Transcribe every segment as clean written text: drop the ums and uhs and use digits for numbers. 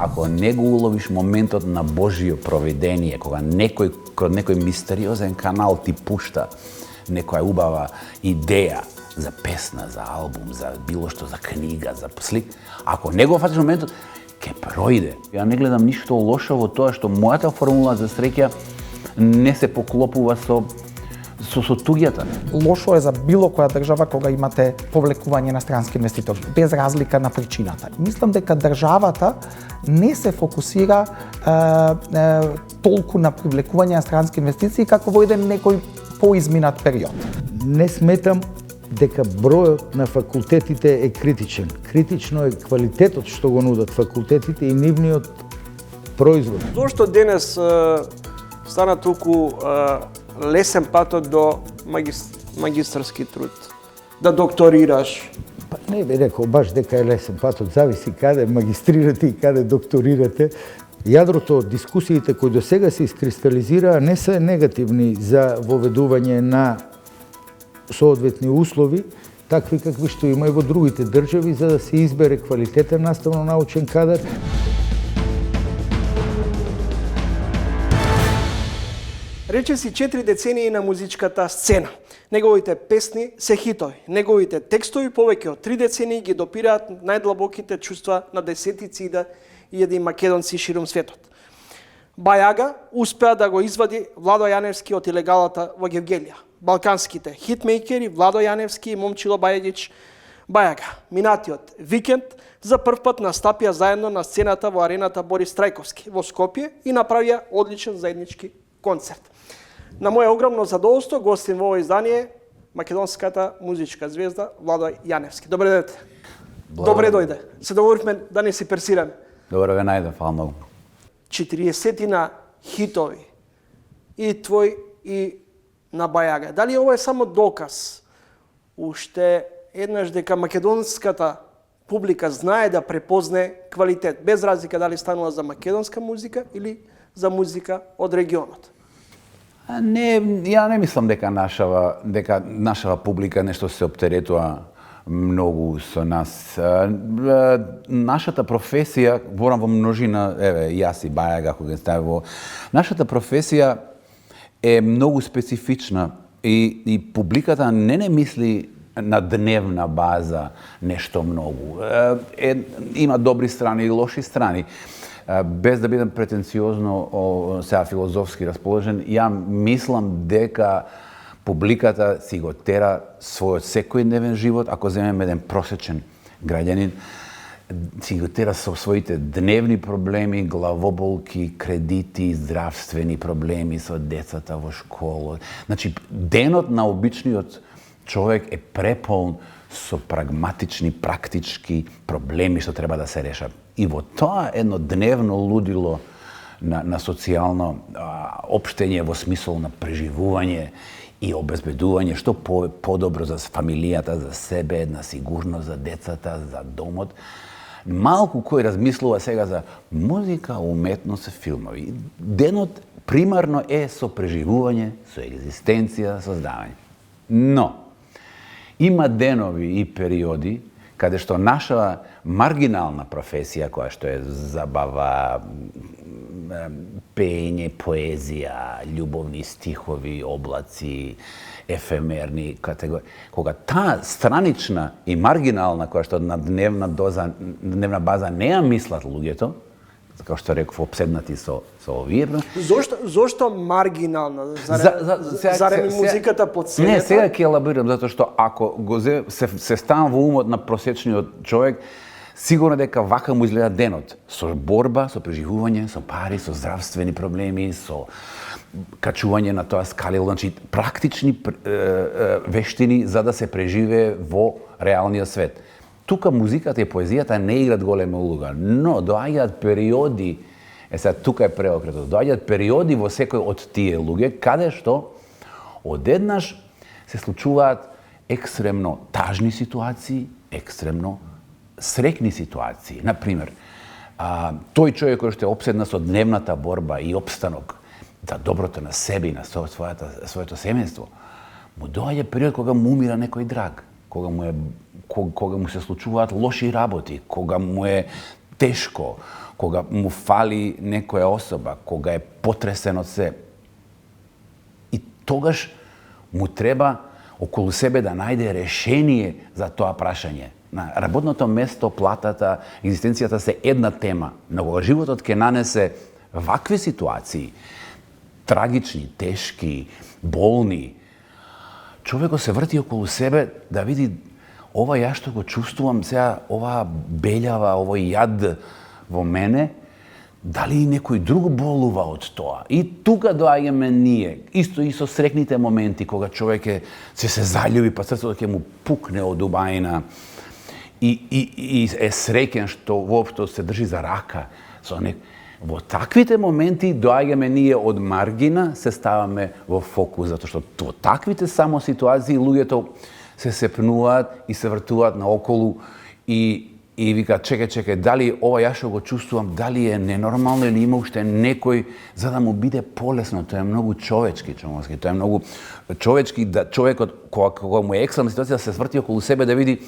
ако не го уловиш моментот на Божјо провидение, кога некој мистериозен канал ти пушта некоја убава идеја за песна, за албум, за било што, за книга, за слик, ако не го фатиш моментот, ќе пројде. Ја не гледам ништо лошо во тоа што мојата формула за среќа не се поклопува со туѓата. Лошо е за било која држава кога имате повлекување на странски инвеститори, без разлика на причината. Мислам дека државата не се фокусира толку на привлекување на странски инвестиции како во еден некој поизминат период. Не сметам дека бројот на факултетите е критичен. Критично е квалитетот што го нудат факултетите и нивниот производ. Зошто денес стана толку лесен патот до магистарски труд? Да докторираш? Па не би рекол баш дека е лесен патот, зависи каде магистрирате и каде докторирате. Јадрото од дискусиите кои до сега се искристализираа не се негативни за воведување на соодветни услови, такви какви што има и во другите држави, за да се избере квалитетен наставно-научен кадар. Рече си 4 децении на музичката сцена. Неговите песни се хитови. Неговите текстови повеќе од 3 децении ги допираат најдлабоките чувства на десетици и македонци широм светот. Бајага успеа да го извади Владо Јаневски од илегалата во Гевгелија. Балканските хитмейкери Владо Јаневски и Момчило Бајагич Бајага минатиот викенд за прв пат настапија заедно на сцената во арената Борис Трајковски во Скопје и направија одличен заеднички концерт. На моје огромно задоволство гостин во ово издание македонската музичка звезда Владо Јаневски. Добре дојде. Добре дојде. Се договоривме да не си персираме. Добро ве најдов, фала многу. 40 хитови и твој и на Бајага. Дали ова е само доказ уште еднаш дека македонската публика знае да препозне квалитет, без разлика дали станува за македонска музика или за музика од регионот? Не, ја не мислам дека нашава публика нешто се оптеретува многу со нас. Нашата професија, борам во множина, јас и Бајага кога стави во, нашата професија е многу специфична и публиката не мисли на дневна база нешто многу. Има добри страни и лоши страни. Без да бидам претенциозно сега филозофски расположен, ја мислам дека публиката си го тера својот секојдневен живот, ако земеме еден просечен граѓанин, си го тера со своите дневни проблеми, главоболки, кредити, здравствени проблеми со децата во школа. Значи, денот на обичниот човек е преполн со прагматични, практички проблеми што треба да се решат. И во тоа едно дневно лудило на социјално општење во смисол на преживување и обезбедување што подобро за фамилијата, за себе, на сигурност за децата, за домот. Малку кој размислува сега за музика, уметност и филмови. Денот примарно е со преживување, со екзистенција, создавање. Но има денови и периоди каде што наша маргинална професија, која што е забава, пеење, поезија, љубовни стихови, облаци, ефемерни категории, кога таа странична и маргинална, која што на дневна база не ја мислат луѓето, како што реков, обседнати со овие. Зошто маргинална? Зарем музиката подценета? Не, сега ќе елаборирам, затоа што ако се ставам во умот на просечниот човек, сигурно дека вака му изгледа денот. Со борба, со преживување, со пари, со здравствени проблеми, со качување на тоа скалило, значи практични вештини за да се преживее во реалниот свет. Тука музиката и поезијата не играат голема улога, но доаѓаат периоди, сега тука е преокретот, доаѓаат периоди во секој од тие луѓе, каде што одеднаш се случуваат екстремно тажни ситуации, екстремно срекни ситуации. Например, тој човек кој што е опседна со дневната борба и опстанок за доброто на себе и на своето семејство, му доаѓа период кога му умира некој драг, кога му се случуваат лоши работи, кога му е тешко, кога му фали некоја особа, кога е потресен од се. И тогаш му треба околу себе да најде решение за тоа прашање. На работното место, платата, екзистенцијата се една тема, но кога животот ќе нанесе вакви ситуации, трагични, тешки, болни, човекот се врти околу себе да види ова ја што го чувствувам сега, ова белјава, овој јад во мене, дали и некој друг болува од тоа? И тука доаѓаме ние, исто и со срекните моменти, кога човек се заљуби, па срцето ќе му пукне од убајна и е среќен што воопшто се држи за рака. Во таквите моменти доаѓаме ние од маргина, се ставаме во фокус, затоа што во таквите само ситуации луѓето се сепнуваат и се вртуваат наоколу и викаат, чекај, дали ова ја што го чувствувам, дали е ненормално или има уште некој, за да му биде полесно. Тоа е многу човечки, Чомовски. Тоа е многу човечки да човекот, кога му е екстремна ситуација, да се сврти околу себе да види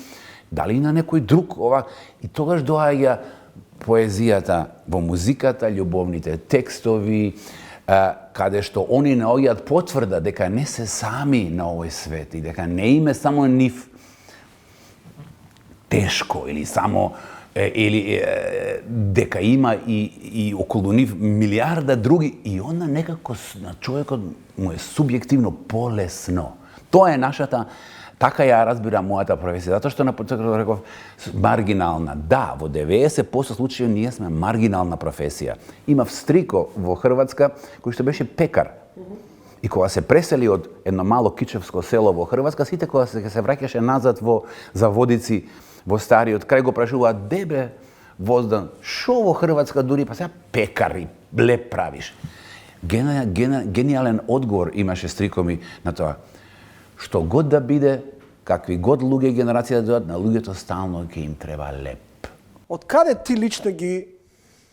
дали на некој друг ова. И тогаш доаѓа поезијата во музиката, љубовните текстови, каде што они наоѓаат потврда дека не се сами на овој свет и дека не име само нив тешко или само дека има и околу нив милиарда други и она некако на човекот му е субјективно полесно. Тоа е нашата, така ја разбирам мојата професија, затоа што на почетокот реков маргинална. Да, во 90% случаи ние сме маргинална професија. Имав стрико во Хрватска кој што беше пекар. И кога се пресели од едно мало кичевско село во Хрватска, сите кога се враќаше назад во Заводици, во стариот крај го прашуваат, дебе, Воздан, шо во Хрватска дури, па сега пекар и леп правиш. Гениален одговор имаше стрико ми на тоа. Што год да биде, какви год луѓе и генерација да дојдат, на луѓето стално ќе им треба леп. Од каде ти лично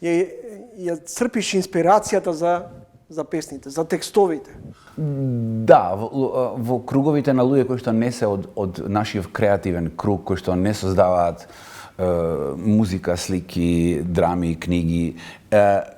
ја црпиш инспирацијата за песните, за текстовите? Да, во круговите на луѓе кои што не се од нашиот креативен круг, кои што не создаваат музика, слики, драми, книги.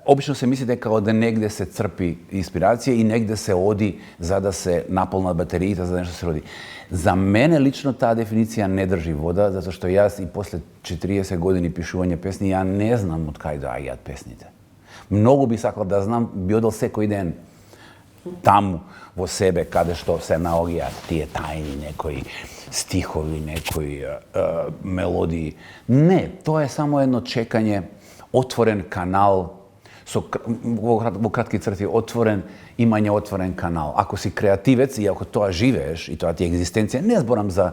Обично се мисли дека од негде се црпи инспирација и негде се оди за да се наполнат батериите, за да нешто се роди. За мене лично таа дефиниција не држи вода, затоа што јас и после 40 години пишување песни, ја не знам од кај доаѓаат песните. Многу би сакал да знам, би одел секој ден таму во себе, каде што се наоѓаат тие тајни некои стихови, некои мелодии. Не, тоа е само едно чекање, отворен канал, во кратки црти имање отворен канал. Ако си креативец и ако тоа живееш и тоа ти е екзистенција, не зборам за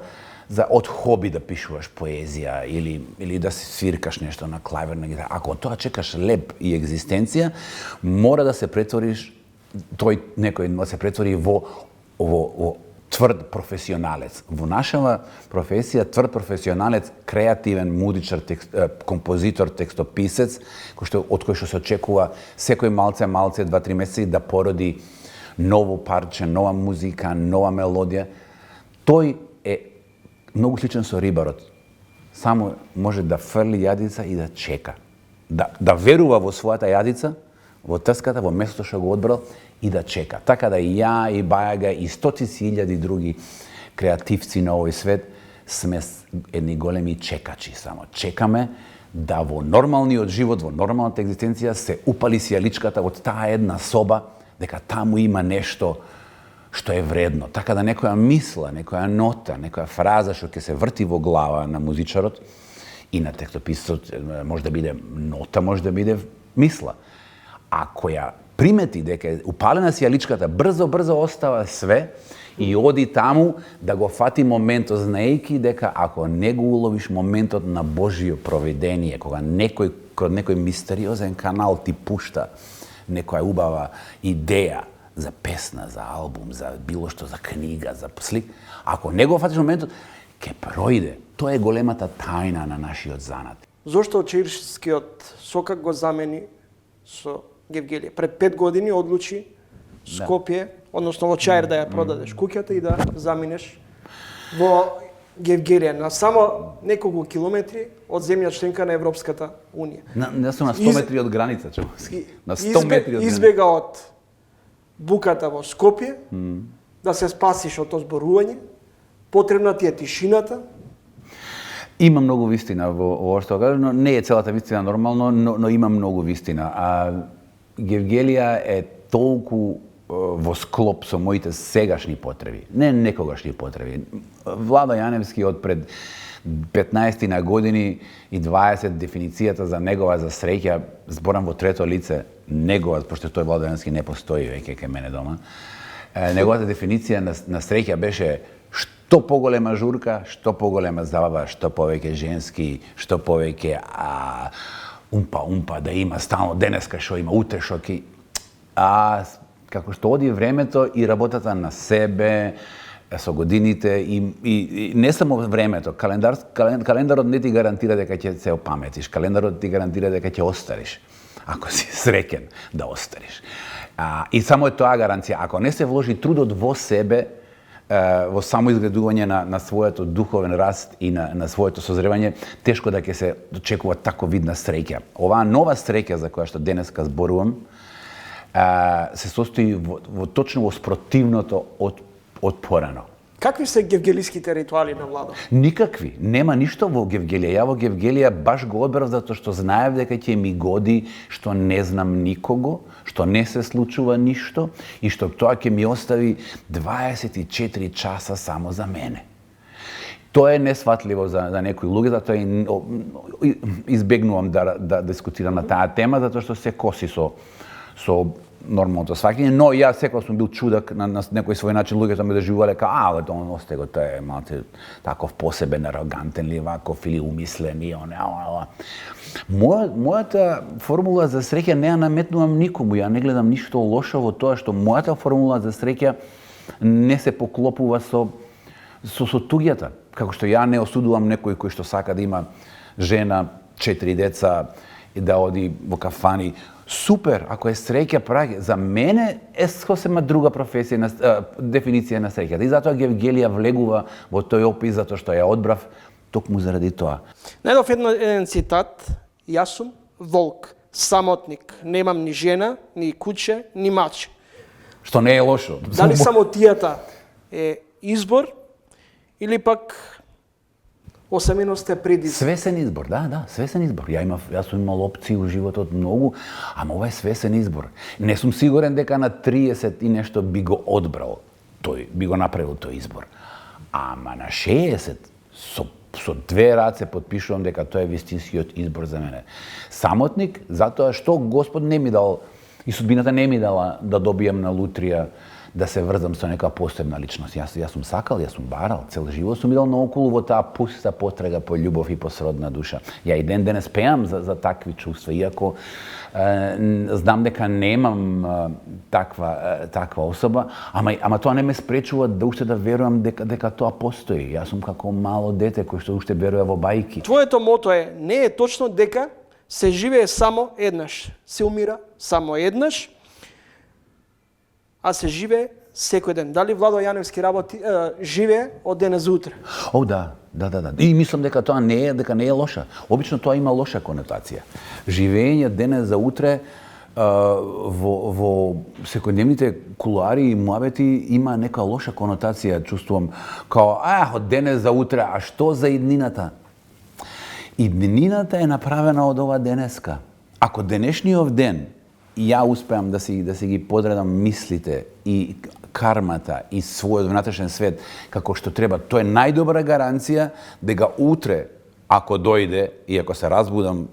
од хоби да пишуваш поезија или да си свиркаш нешто на клавир, на гитара. Ако тоа чекаш леп и екзистенција, мора да се претвориш некој да се претвори во тврд професионалец. Во нашава професија тврд професионалец, креативен мудичар, композитор, текстописец, од кој што се очекува секој малце 2-3 месеци да породи ново парче, нова музика, нова мелодија. Тој е многу сличен со рибарот. Само може да фрли јадица и да чека. Да верува во својата јадица, во трската, во местото што го одбрал и да чека. Така да и ја, и Бајага, и стотици илјади други креативци на овој свет сме едни големи чекачи само. Чекаме да во нормалниот живот, во нормалната екзистенција се упали сијаличката од таа една соба, дека таму има нешто што е вредно. Така да некоја мисла, некоја нота, некоја фраза што ќе се врти во глава на музичарот и на текстописцот, може да биде нота, може да биде мисла. Ако ја примети дека е упалена сијаличката, брзо остава све и оди таму да го фати моментот, знаејќи дека ако не го уловиш моментот на Божјо провидение, кога некој мистериозен канал ти пушта некоја убава идеја за песна, за албум, за било што, за книга, за слик, ако не го фатиш моментот, ќе пројде. Тоа е големата тајна на нашиот занат. Зошто Чиршскиот сокак го замени со Гевгелија? Пред 5 години одлучи Скопје, односно во Чаир да ја продадеш куќата и да заминеш во Гевгелија, на само неколку километри од земја членка на Европската Унија. Не сум на 100 метри од граница, човски. На 100 метри од граница. Избега од буката во Скопје, да се спасиш од озборување, потребна ти е тишината. Има многу вистина во ова што кажа, но не е целата вистина нормално, но има многу вистина. А Гевгелија е толку во склоп со моите сегашни потреби, не некогашни потреби. Владо Јаневски од пред 15 на години и 20 дефиницијата за негова за среќа, зборам во трето лице, негова, пошто тој Владо Јаневски не постои веќе кај мене дома. Неговата дефиниција на среќа беше што поголема журка, што поголема забава, што повеќе женски, што повеќе умпа да има стално денеска што има, утре што ки. Како што оди времето и работата на себе, со годините и не само времето, календарот не ти гарантира дека ќе се опаметиш, календарот ти гарантира дека ќе остариш, ако си среќен да остариш. И само е тоа гаранција, ако не се вложи трудот во себе, во самоизградување на својот духовен раст и на своето созревање, тешко да ќе се очекува тако видна среќа. Оваа нова среќа за која што денеска зборувам, се состои точно во спротивното од порано. Какви се гевгелиските ритуали на Владо? Никакви. Нема ништо во Гевгелија. Ја во Гевгелија баш го одбрав затоа што знаев дека ќе ми годи што не знам никого, што не се случува ништо и што тоа ќе ми остави 24 часа само за мене. Тоа е несватливо за некои луѓе, затоа избегнувам да дискутирам на таа тема, затоа што се коси со нормалното сваќање, но јас секогаш сум бил чудак на некој свој начин, луѓето ме доживувале као он осте го, тој е малце таков посебен, арогантен ли ваков или умислен и Мојата формула за среќа не ја наметнувам никому, ја не гледам ништо лошо во тоа што мојата формула за среќа не се поклопува со туѓата. Како што ја не осудувам некој кој што сака да има жена, 4 деца и да оди во кафани. Супер, ако е среќа праќа. За мене е сосема друга професија, дефиниција на среќата. И затоа Гевгелија влегува во тој опис, затоа што ја одбрав токму заради тоа. Најдов еден цитат. Јас сум волк, самотник. Немам ни жена, ни куче, ни мач. Што не е лошо. Дали самотијата е избор или пак осаменост е предизвик? Свесен избор, да, свесен избор. Јас сум имал опции во животот многу, ама ова е свесен избор. Не сум сигурен дека на 30 и нешто би го одбрал би го направил тој избор. Ама на 60 со две раце потпишувам дека тоа е вистинскиот избор за мене. Самотник, затоа што Господ не ми дал и судбината не ми дала да добијам на лутрија да се врзам со нека посебна личност. Јас сум сакал, јас сум барал, цел живот сум идел наоколу во таа пуста потрага по љубов и по сродна душа. Ја и ден денес пеам за такви чувства, иако знам дека немам таква особа, ама тоа не ме спречува да уште да верувам дека тоа постои. Јас сум како мало дете кој што уште верува во бајки. Твоето мото е, не е точно дека се живее само еднаш, се умира само еднаш, а се живее секој ден. Дали Владо Јаневски живее од денес за утре? Да. И мислам дека тоа не е лоша. Обично тоа има лоша конотација. Живење денес за утре во секојдневните кулуари и муабети има нека лоша конотација, чувствувам као од денес за утре, а што за иднината? Иднината е направена од ова денеска. Ако денешниот ден ја успеам да си ги подредам мислите и кармата и својот внатрешен свет како што треба, тоа е најдобра гаранција дека утре, ако дојде и ако се разбудам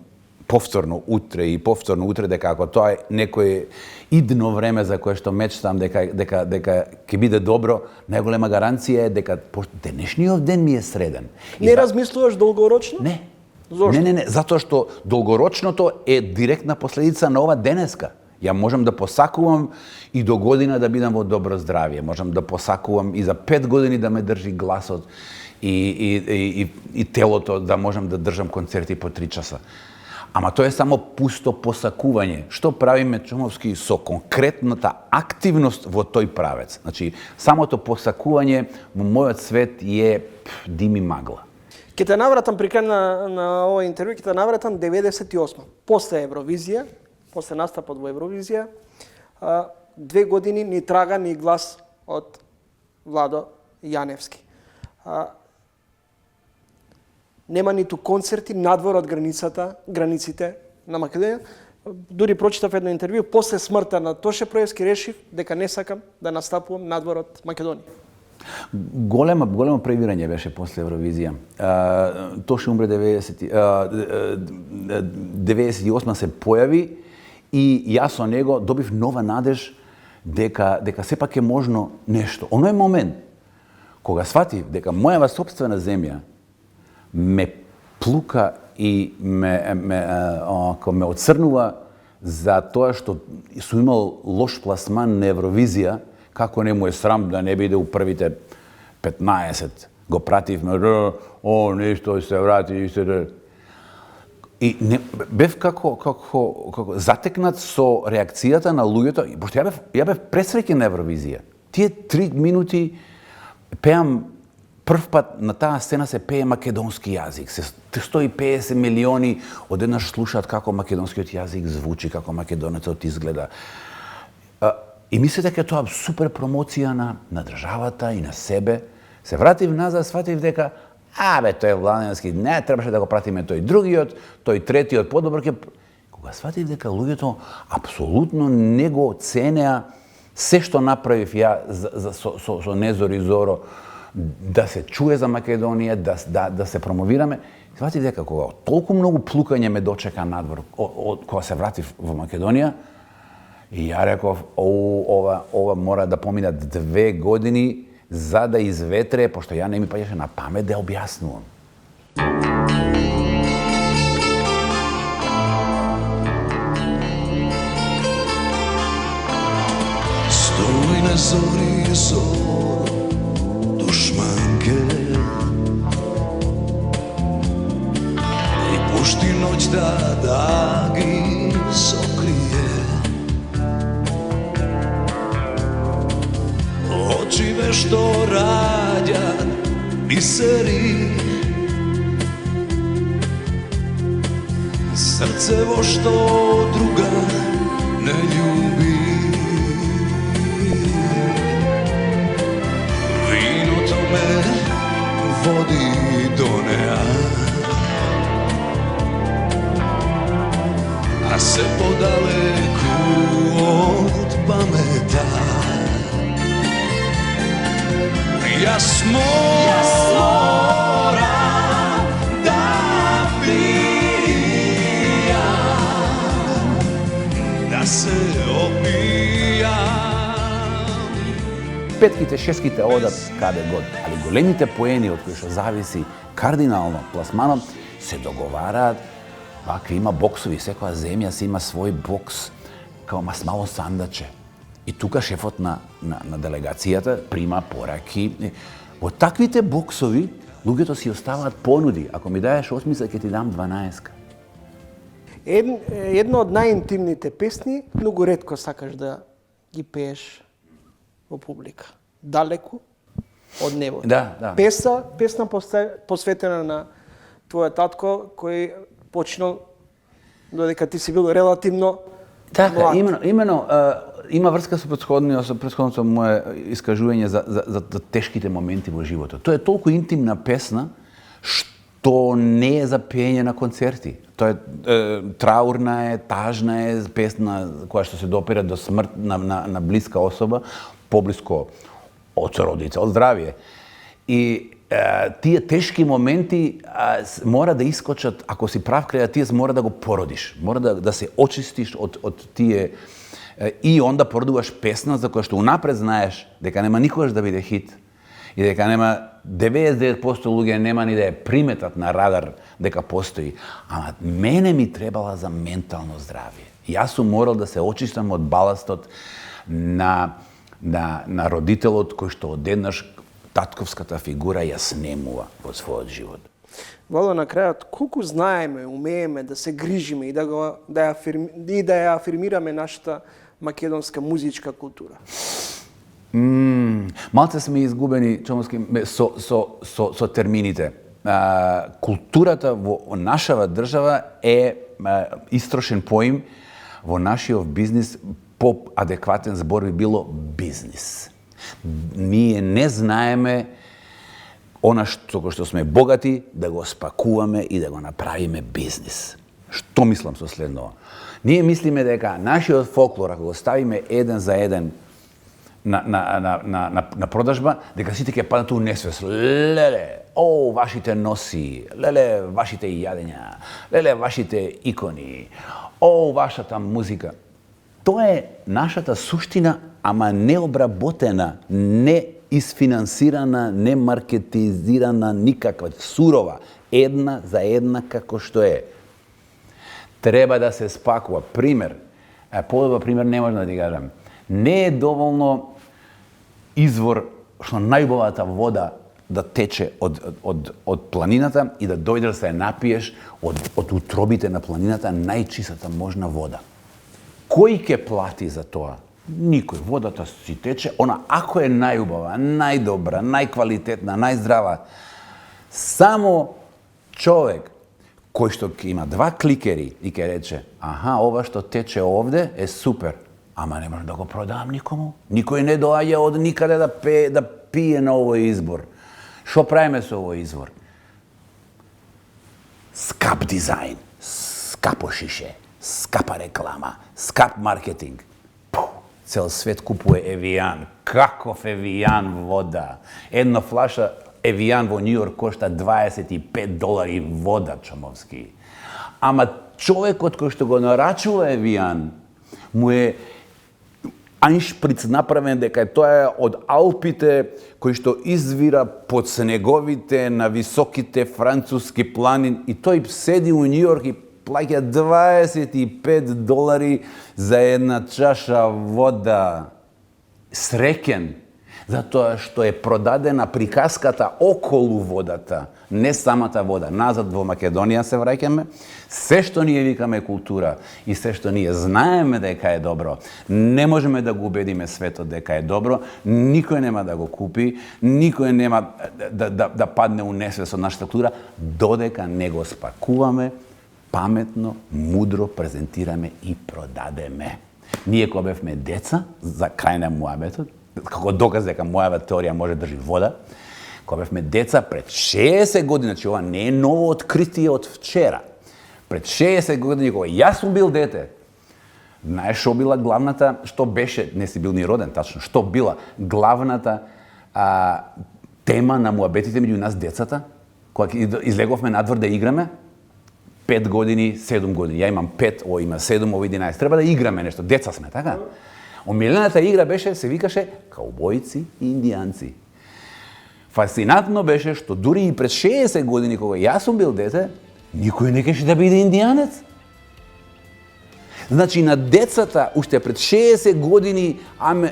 повторно утре, дека ако тоа е некое идно време за кое што мечтам дека ќе биде добро, најголема гаранција е дека денешниот ден ми е среден. Не размислуваш долгорочно? Не. Зошто? Не, затоа што долгорочното е директна последица на ова денеска. Ја можам да посакувам и до година да бидам во добро здравје, можам да посакувам и за 5 години да ме држи гласот и телото, да можам да држам концерти по 3 часа. Ама тоа е само пусто посакување. Што правиме Чомовски со конкретната активност во тој правец? Значи, самото посакување во мојот свет е дим и магла. Ке те навратам при крај на ова интервју, ке те навратам 98. После Евровизија, после настапот во Евровизија, 2 години ни трага ни глас од Владо Јаневски. Нема ниту концерти надвор од границите на Македонија. Дури прочитав едно интервју, после смртта на Тоше Проевски решив дека не сакам да настапувам надвор од Македонија. Големо превирање беше после Евровизија. Тоше умре 98 се појави и јас со него добив нова надеж дека сепак е можно нешто. Оној момент кога сватив дека мојава сопствена земја ме плука и ме оцрнува за тоа што сум имал лош пласман на Евровизија, како не му е срам да не биде у првите 15. Го пративме, нешто се врати, и не, бев како затекнат со реакцијата на луѓето, пошто ја бев пресреќен на Евровизија. Тие 3 минути пеам прв пат на таа сцена се пее македонски јазик. 150 милиони одеднаш слушаат како македонскиот јазик звучи, како македонецот изгледа. И мислев дека тоа супер промоција на државата и на себе. Се вратив назад, сватив дека тој Владенски, не требаше да го пратиме тој другиот, тој третиот подобар ќе. Кога сватив дека луѓето апсолутно не го ценеа се што направив ја со Незор и Зоро, да се чуе за Македонија, да се промовираме, сватив дека кога толку многу плукање ме дочека надвор кога се вратив во Македонија, и ја реков, ова мора да поминат 2 години за да изветре, пошто ја не ми паѓаше на памет да објаснувам. Стои на зори со душманке и пушти ноќта да ги сокрие. Очиве што раѓат бисери, срцево што друга не љуби. Виното ме води до неа, а се подалеку од памета. Јас морам да пијам, да се опијам. Петките, шестките одат каде год, али големите поени од кои што зависи кардинално пласманот се договараат. Вакви има боксови, секоја земја си има свој бокс, као мало сандаче. И тука шефот на делегацијата прима пораки. Во таквите боксови луѓето си оставаат понуди. Ако ми даеш 8, ќе ти дам 12. Едно од најинтимните песни, многу ретко сакаш да ги пееш во публика. Далеку од небо. Да. Песна посветена на твојот татко, кој починал додека ти си бил релативно Така, млад. имено има врска со претходното мое искажување за тешките моменти во животот. Тоа е толку интимна песна што не е за пеење на концерти. Тоа е траурна е, тажна е песна која што се допира до смрт на блиска особа, поблиско од родица, од здравје. И тие тешки моменти мора да искочат, ако си прав креативец, мора да го породиш, мора да се очистиш од тие и онда породуваш песна за која што унапред знаеш дека нема никогаш да биде хит и дека нема 99% луѓе нема ни да ја приметат на радар дека постои, ама мене ми требала за ментално здравје. Јас сум морал да се очистам од баластот на родителот кој што одеднаш татковската фигура ја снемува од својот живот. Вало на крајот, колку знаеме, умееме да се грижиме и да ја афирмираме нашата македонска музичка култура? Малце сме изгубени Чомовски со термините. Културата во нашава држава е истрошен поим. Во нашиот бизнис по-адекватен збор би било бизнис. Ние не знаеме она што сме богати, да го спакуваме и да го направиме бизнис. Што мислам со следново? Ние мислиме дека нашиот фолклор, ако го ставиме еден за еден на продажба, дека сите ќе паднат у несвест. Леле, вашите носи, леле, вашите јадења, леле, вашите икони, вашата музика. Тоа е нашата суштина, ама необработена, не isfinansirana, ne marketizirana, nikakva, surova, една за една како што е. Треба да се спакува. Пример, подобар пример не можам да ти кажам. Не е доволно извор што најубавата вода да тече од планината и да дојдеш да се напиеш од утробите на планината најчистата можна вода. Кој ќе плати за тоа? Никој. Водата си тече, она ако е најубава, најдобра, најквалитетна, најздрава, само човек кој што ќе има 2 кликери и ќе рече, ова што тече овде е супер, ама не можам да го продавам никому. Никој не доаѓа од никаде да пие на овој избор. Што правиме со овој извор? Скап дизајн, скапо шише, скапа реклама, скап маркетинг. Цел свет купува Евијан. Каков Евијан вода? Една флаша Евијан во Њујорк кошта $25 вода, Чомовски. Ама човекот кој што го нарачува Евијан, му е аншприц направен дека тоа е од Алпите кој што извира под снеговите на високите француски планини и тој седи у Њујорк и плаќа $25 за една чаша вода. Среќен, затоа што е продадена приказката околу водата, не самата вода. Назад во Македонија се враќаме, се што ние викаме култура и се што ние знаеме дека е добро, не можеме да го убедиме светот дека е добро, никој нема да го купи, никој нема да падне у несвест од нашата култура, додека не го спакуваме, паметно, мудро презентираме и продадеме. Ние кога бевме деца, за крај на муабетот, како доказ дека мојава теорија може да држи вода, кога бевме деца пред 60 години, значи ова не е ново откритие од вчера. Пред 60 години кога јас сум бил дете, знаеш што била главната, што беше, не си бил ни роден тачно, што била главната тема на муабетите меѓу нас децата, кога излеговме надвор да играме? 5 години, 7 години. Ја имам 5, ој има 7, ој 11. Треба да играме нешто. Деца сме, така? Омилената игра беше, се викаше каубојци и индијанци. Фасцинатно беше што дури и пред 60 години кога јас сум бил дете, никој не кеше да биде индијанец. Значи на децата уште пред 60 години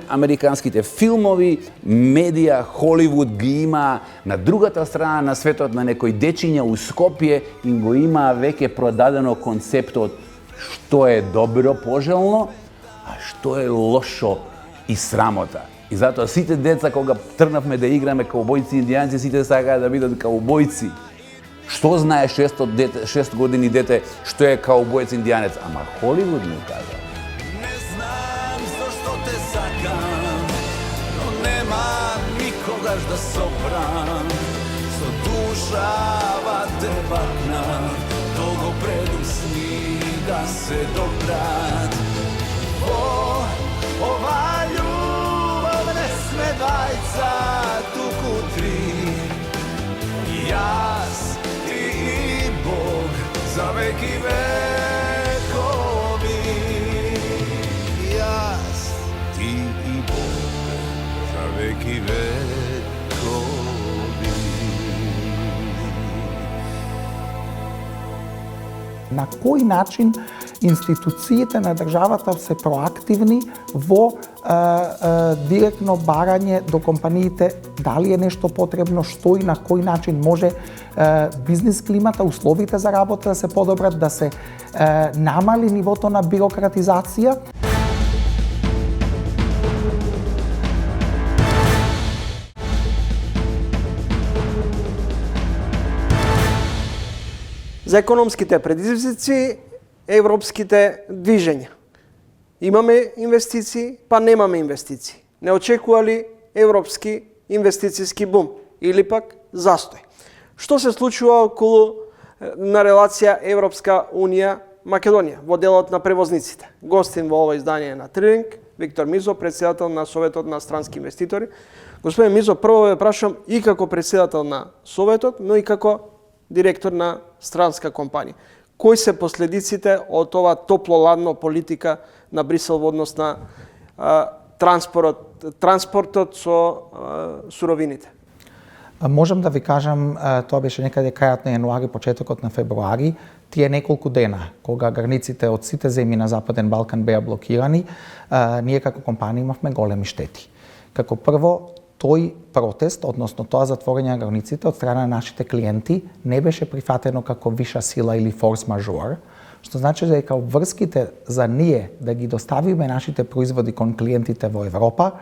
американските филмови, медија, Холивуд ги има на другата страна на светот, на некој дечиња у Скопје, им го има веќе продадено концептот што е добро, пожелно, а што е лошо и срамота. И затоа сите деца кога тргнавме да играме каубојци и индијанци, сите сакаат да бидат каубојци. Што знае 6 години дете што е каубојец индијанец? Ама Холивуд му кажа. Не знам зашто те сакам, но нема никогаш да сопрам. Со душава те бакнам, долго предусни да се допрат. Ова љубов не сме двајца, туку три. Јас, ти и Бог, за веки векови. Јас, ти и Бог, за веки векови. На кој начин институциите на државата се проактивни во директно барање до компаниите дали е нешто потребно, што и на кој начин може бизнис климата, условите за работа да се подобрат, да се намали нивото на бирократизација. За економските предизвици, европските движења. Имаме инвестиции, па немаме инвестиции. Не очекували европски инвестициски бум или пак застој. Што се случува околу на релација Европска Унија Македонија во делот на превозниците? Гостин во ова издание на Трилинг, Виктор Мизо, председател на Советот на странски инвеститори. Господин Мизо, прво ве прашам и како председател на Советот, но и како директор на странска компанија. Кои се последиците од ова топло-ладно политика на Брисел во однос на транспортот со суровините? Можам да ви кажам, тоа беше некаде крајот на јануари, почетокот на февруари, тие неколку дена, кога границите од сите земји на Западен Балкан беа блокирани, ние како компанија имавме големи штети. Како прво, тој протест, односно тоа затворање на границите од страна на нашите клиенти не беше прифатено како виша сила или форс мажор, што значи дека обврските за ние да ги доставиме нашите производи кон клиентите во Европа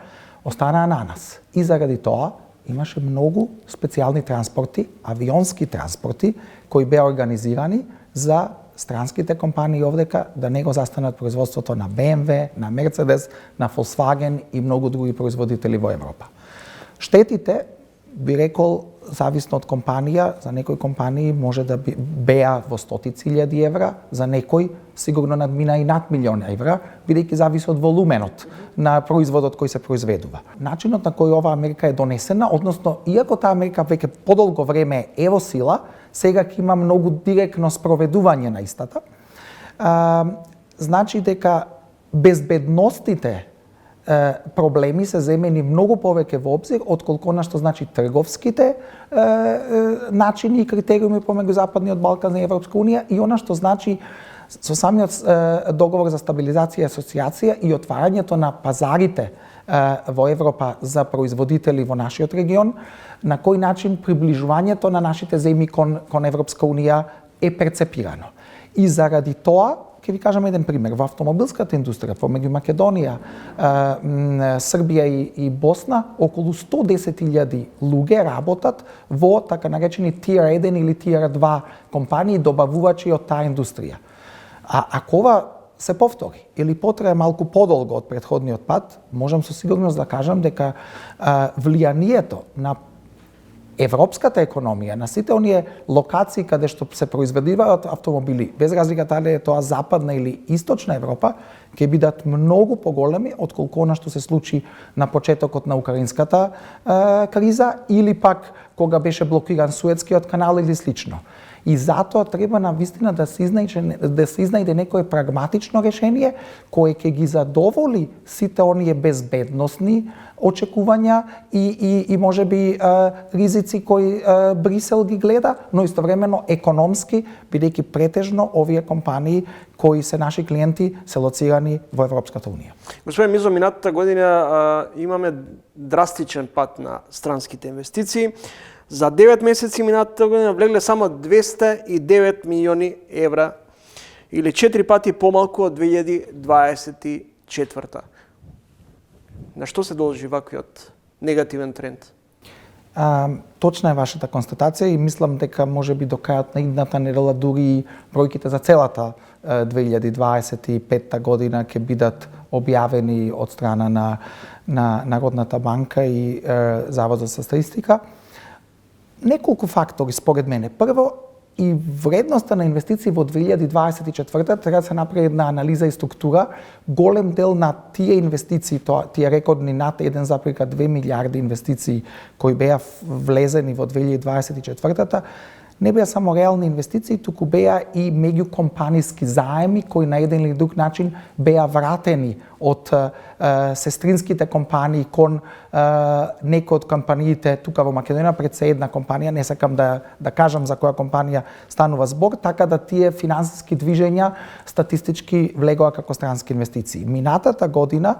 останаа на нас. И заради тоа имаше многу специјални транспорти, авионски транспорти, кои беа организирани за странските компании овдека да не го застанат производството на BMW, на Mercedes, на Volkswagen и многу други производители во Европа. Штетите, би рекол, зависно од компанија, за некои компании може да беа во стотици илјади евра, за некои сигурно надмина и над милион евра, бидејќи зависи од волуменот на производот кој се произведува. Начинот на кој ова Америка е донесена, односно, иако таа Америка веќе подолго време е во сила, сега ќе има многу директно спроведување на истата, значи дека безбедностите проблеми се земени многу повеќе во обзир отколку на што значи трговските начини и критериуми помеѓу Западниот Балкан и Европска Унија и она што значи со самиот договор за стабилизација и асоциација и отварањето на пазарите во Европа за производители во нашиот регион, на кој начин приближувањето на нашите земји кон Европска Унија е перцепирано. И заради тоа, ќе ви кажам еден пример. Во автомобилската индустрија, помеѓу Македонија, Србија и Босна, околу 110.000 луѓе работат во така наречени Tier 1 или Tier 2 компании, добавувачи од таа индустрија. А ако ова се повтори или потрае малку подолго од претходниот пат, можам со сигурност да кажам дека влијанието на европската економија, на сите оние локации каде што се произведуваат автомобили, без разлика дали е тоа западна или источна Европа, ќе бидат многу поголеми отколку она што се случи на почетокот на украинската криза или пак кога беше блокиран Суетскиот канал или слично. И затоа треба навистина да се изнајде некое прагматично решение кое ќе ги задоволи сите оние безбедносни очекувања и можеби ризици кои Брисел ги гледа, но истовремено економски, бидејќи претежно овие компании кои се наши клиенти се лоцирани во Европската Унија. Господин Мизо, минатата година имаме драстичен пат на странските инвестиции. За 9 месеци минатата година влегле само 209 милиони евра или 4 пати помалку од 2024. На што се должи ваквиот негативен тренд? Точна е вашата констатација и мислам дека можеби до крајот на идната недела дури бројките за целата 2025 година ќе бидат објавени од страна на Народната банка и Заводот за статистика. Неколку фактори според мене. Прво, и вредноста на инвестиции во 2024 треба да се направи една анализа и структура. Голем дел на тие инвестиции, тие рекордни над 1,2 милиарди инвестиции кои беа влезени во 2024 не беа само реални инвестиции, туку беа и меѓукомпаниски заеми кои на еден или друг начин беа вратени од сестринските компании кон некои од компаниите тука во Македонија, пред се една компанија, не сакам да кажам за која компанија станува збор, така да тие финансиски движења статистички влегоа како странски инвестиции. Минатата година,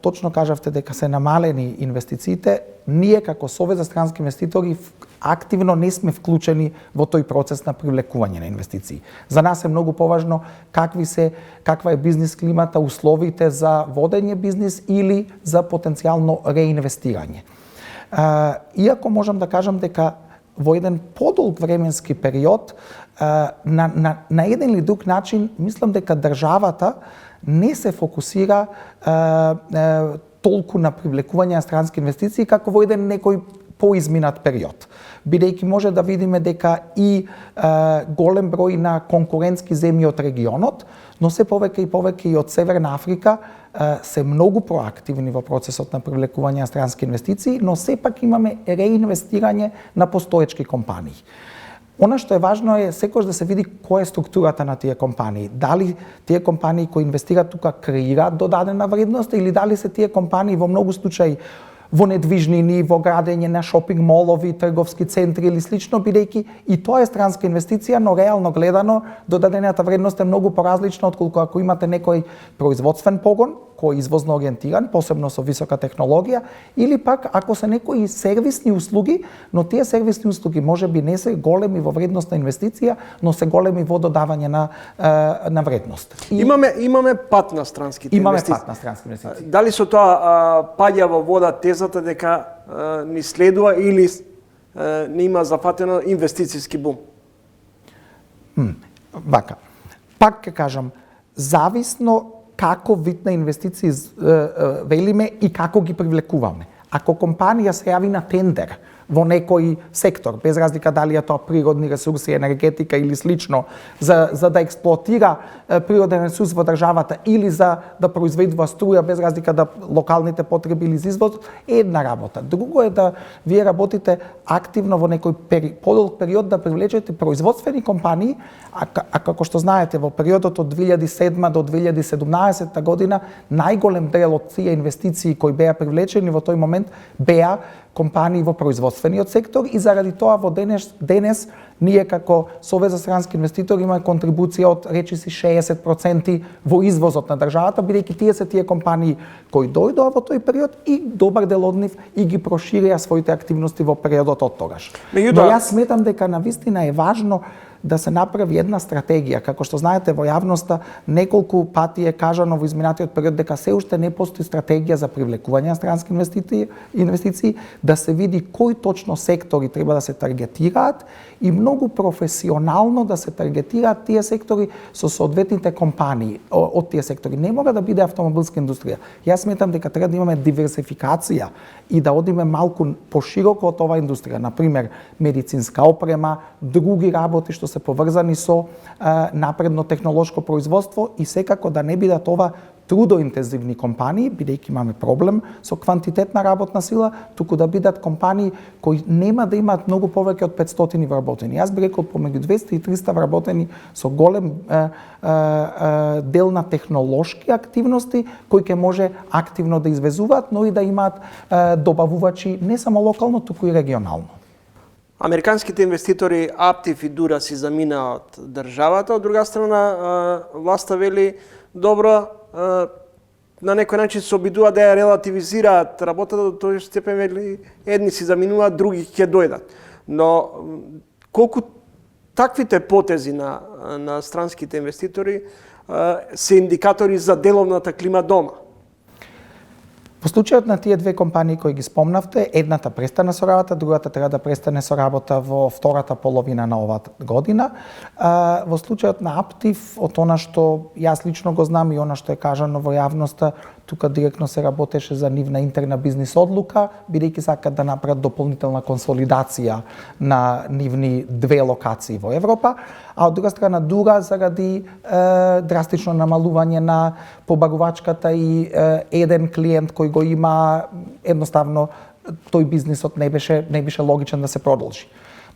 точно кажавте дека се намалени инвестициите, ние како Совет за странски инвеститори активно не сме вклучени во тој процес на привлекување на инвестиции. За нас е многу поважно каква е бизнис климата, условите за водење бизнис или за потенцијално реинвестирање. Иако можам да кажам дека во еден подолг временски период, на еден или друг начин, мислам дека државата не се фокусира толку на привлекување на странски инвестиции како во еден некој поизминат период. Бидејќи може да видиме дека и голем број на конкурентски земји од регионот, но се повеќе и повеќе и од Северна Африка се многу проактивни во процесот на привлекување на странски инвестиции, но сепак имаме реинвестирање на постоечки компании. Она што е важно е секогаш да се види која е структурата на тие компании. Дали тие компании кои инвестираат тука креираат додадена вредност или дали се тие компании во многу случаи во недвижнини, во градење на шопинг молови, трговски центри или слично, бидејќи и тоа е странска инвестиција, но реално гледано додадената вредност е многу поразлична отколку ако имате некој производствен погон кој е извозно ориентиран, посебно со висока технологија, или пак ако се некои сервисни услуги, но тие сервисни услуги можеби не се големи во вредност на инвестиција, но се големи во додавање на вредност. Имаме пат на странските инвестиции. Имаме пат на странски инвестиции. Дали со тоа паѓа во вода тезата дека ни следува или не има зафатено инвестициски бум? Вака. Пак ќе кажам, зависно како вид на инвестиции велиме и како ги привлекуваме. Ако компанија се јави на тендер во некој сектор, без разлика дали е тоа природни ресурси, енергетика или слично, за да експлоатира природен ресурс во државата или за да произведува струја, без разлика да локалните потреби или за извоз, е една работа. Друго е да вие работите активно во некој подолг период да привлечете производствени компании, а како што знаете, во периодот од 2007 до 2017 година, најголем дел од тие инвестиции кои беа привлечени во тој момент беа компании во производствениот сектор и заради тоа во денес ние како Совет за странски инвеститори имаме контрибуција од речиси 60% во извозот на државата, бидејќи тие се тие компании кои дојдоа во тој период и добар дел од нив и ги проширија своите активности во периодот од тогаш. Но јас сметам дека навистина е важно да се направи една стратегија. Како што знаете, во јавноста неколку пати е кажано во изминатиот период дека се уште не постои стратегија за привлекување на странски инвестиции, да се види кои точно сектори треба да се таргетираат и многу професионално да се таргетираат тие сектори со соодветните компании од тие сектори. Не мора да биде автомобилска индустрија. Јас сметам дека треба да имаме диверсификација и да одиме малку пошироко од оваа индустрија, например медицинска опрема, други работи што се поврзани со напредно технолошко производство и секако да не бидат ова трудоинтензивни компании, бидејќи имаме проблем со квантитетна работна сила, туку да бидат компании кои нема да имаат многу повеќе од 500 вработени. Јас би рекол помеѓу 200 и 300 вработени со голем дел на технолошки активности кои ќе може активно да извезуваат, но и да имаат добавувачи не само локално, туку и регионално. Американските инвеститори Аптив и Дура си замина од државата, од друга страна власта вели добро, на некој начин се обидува да ја релативизираат работата до тој степен, вели едни си заминуваат, други ќе дојдат. Но колку таквите потези на странските инвеститори се индикатори за деловната клима дома? Во случајот на тие две компании кои ги спомнавте, едната престана со работа, другата треба да престане со работа во втората половина на оваа година. Во случајот на Аптив, од она што јас лично го знам и она што е кажано во јавноста, тука директно се работеше за нивна интерна бизнис одлука, бидејќи сакат да направат дополнителна консолидација на нивни две локации во Европа, а од друга страна Дура заради драстично намалување на побарувачката и еден клиент кој го има, едноставно тој бизнисот не беше логичен да се продолжи.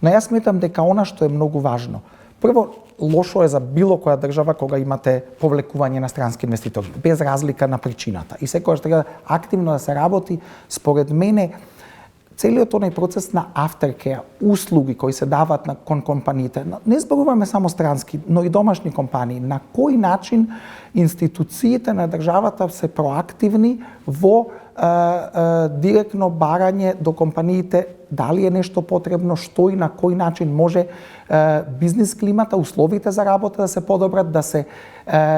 Но јас сметам дека она што е многу важно, Прво, лошо е за било која држава кога имате повлекување на странски инвеститори, без разлика на причината. И секогаш треба активно да се работи, според мене, целиот оној процес на aftercare, услуги кои се даваат кон компаниите, не зборуваме само странски, но и домашни компании, на кој начин институциите на државата се проактивни во директно барање до компаниите дали е нешто потребно, што и на кој начин може бизнис климата, условите за работа да се подобрат, да се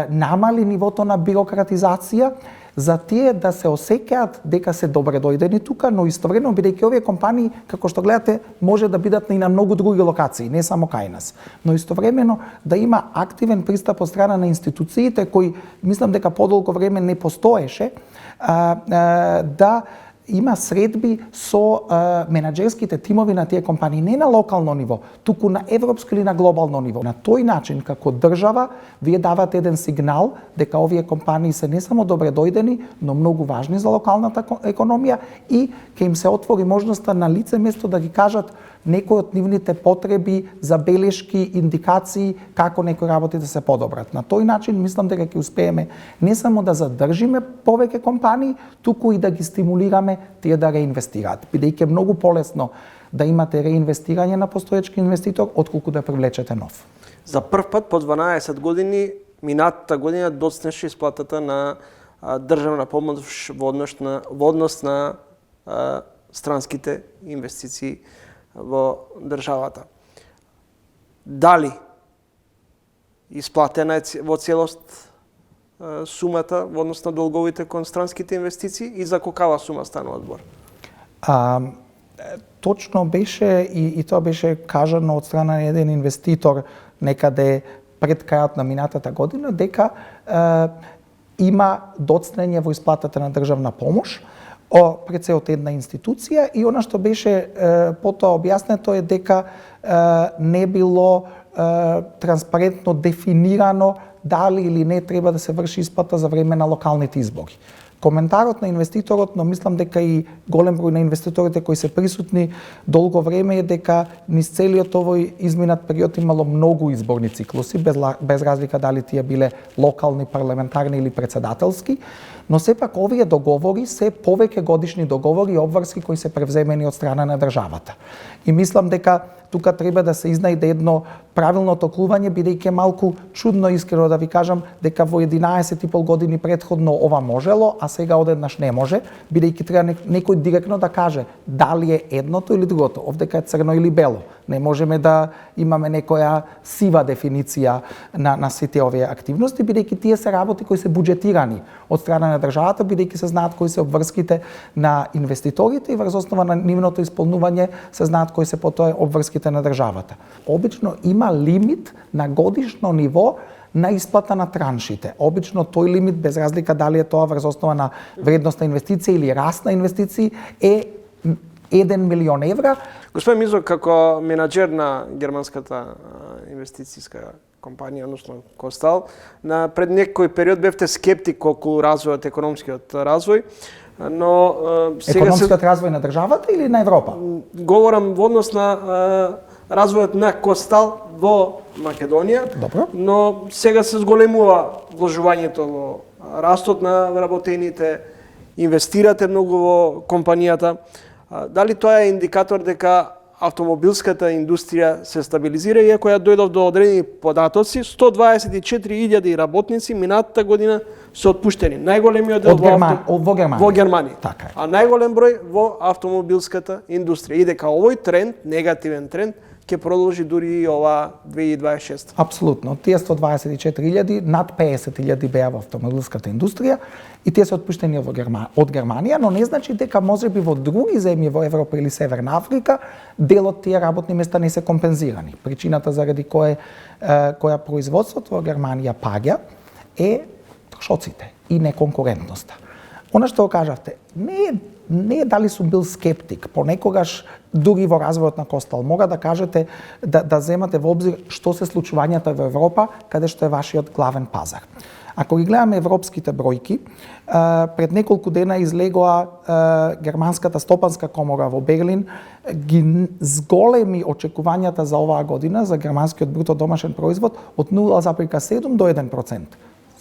намали нивото на бирократизација, за тие да се осеќаат дека се добре дојдени тука, но истовремено бидејќи овие компании, како што гледате, може да бидат и на многу други локации, не само кај нас. Но истовремено да има активен пристап од страна на институциите кои мислам дека подолго време не постоеше, да има средби со менаџерските тимови на тие компании, не на локално ниво, туку на европско или на глобално ниво. На тој начин, како држава, вие давате еден сигнал дека овие компании се не само добре дојдени, но многу важни за локалната економија и ќе им се отвори можноста на лице место да ги кажат некои од нивните потреби, забелешки, индикации како некои работи да се подобрат. На тој начин мислам дека ќе успееме не само да задржиме повеќе компании, туку и да ги стимулираме тие да реинвестираат, бидејќи е многу полесно да имате реинвестирање на постоечки инвеститор отколку да привлечете нов. За прв пат по 12 години минатата година доцнеше исплатата на државна помош во однос на странските инвестиции во државата. Дали исплатена е во целост сумата во однос на долговите кон странските инвестиции и за колкава сума станува збор? Точно беше и тоа беше кажано од страна на еден инвеститор некаде пред крајот на минатата година дека има доцнење во исплатата на државна помош пред се од една институција и она што беше потоа објаснето е дека не било транспарентно дефинирано дали или не треба да се врши исплата за време на локалните избори. Коментарот на инвеститорот, но мислам дека и голем број на инвеститорите кои се присутни долго време е дека низ целиот овој изминат период имало многу изборни циклуси, без разлика дали тие биле локални, парламентарни или председателски, но сепак овие договори се повеќе годишни договори и обврски кои се превземени од страна на државата. И мислам дека тука треба да се изнајде едно правилно токлување, бидејќи е малку чудно, искрено да ви кажам, дека во 11,5 години претходно ова можело, а сега одеднаш не може, бидејќи треба некој директно да каже дали е едното или другото, овдека е црно или бело. Не можеме да имаме некоја сива дефиниција на сите овие активности, бидејќи тие се работи кои се буџетирани од страна на државата, бидејќи се знаат кои се обврските на инвеститорите и врз основа на нивното исполнување се знаат кои се потоа обврските на државата. Обично има лимит на годишно ниво на исплата на траншите. Обично тој лимит, без разлика дали е тоа врз основа на вредност на инвестиција или раст на инвестиции, е 1 милион евра. Господин Мизо, како менаџер на германската инвестицијска компанија, односно Костал, пред некој период бевте скептик околу развојот, економскиот развој, но сега економскиот развој на државата или на Европа? Говорам во однос на развојот на Костал во Македонија. Добро. Но сега се зголемува вложувањето во растот на вработените, инвестирате многу во компанијата. Дали тоа е индикатор дека автомобилската индустрија се стабилизира, иако ја дојдов до одредени податоци, 124.000 работници минатата година се отпуштени. Најголемиот дел во Германија. Така е. А најголем број во автомобилската индустрија. И дека овој тренд, негативен тренд, ќе продолжи дури и ова 2026. Апсолутно. Тие 124.000, над 50.000 беа во автомобилската индустрија и тие се отпуштени од Германија, но не значи дека можеби во други земји во Европа или Северна Африка делот тие работни места не се компензирани. Причината заради која производството во Германија паѓа е трошоците и неконкурентноста. Она што го кажавте, не е дали сум бил скептик, понекогаш дури во развојот на Костал мога да кажете да земате во обзир што се случувањата во Европа, каде што е вашиот главен пазар. Ако ги гледаме европските бројки, пред неколку дена излегоа германската стопанска комора во Берлин ги зголеми очекувањата за оваа година за германскиот бруто домашен производ од 0,7 до 1%.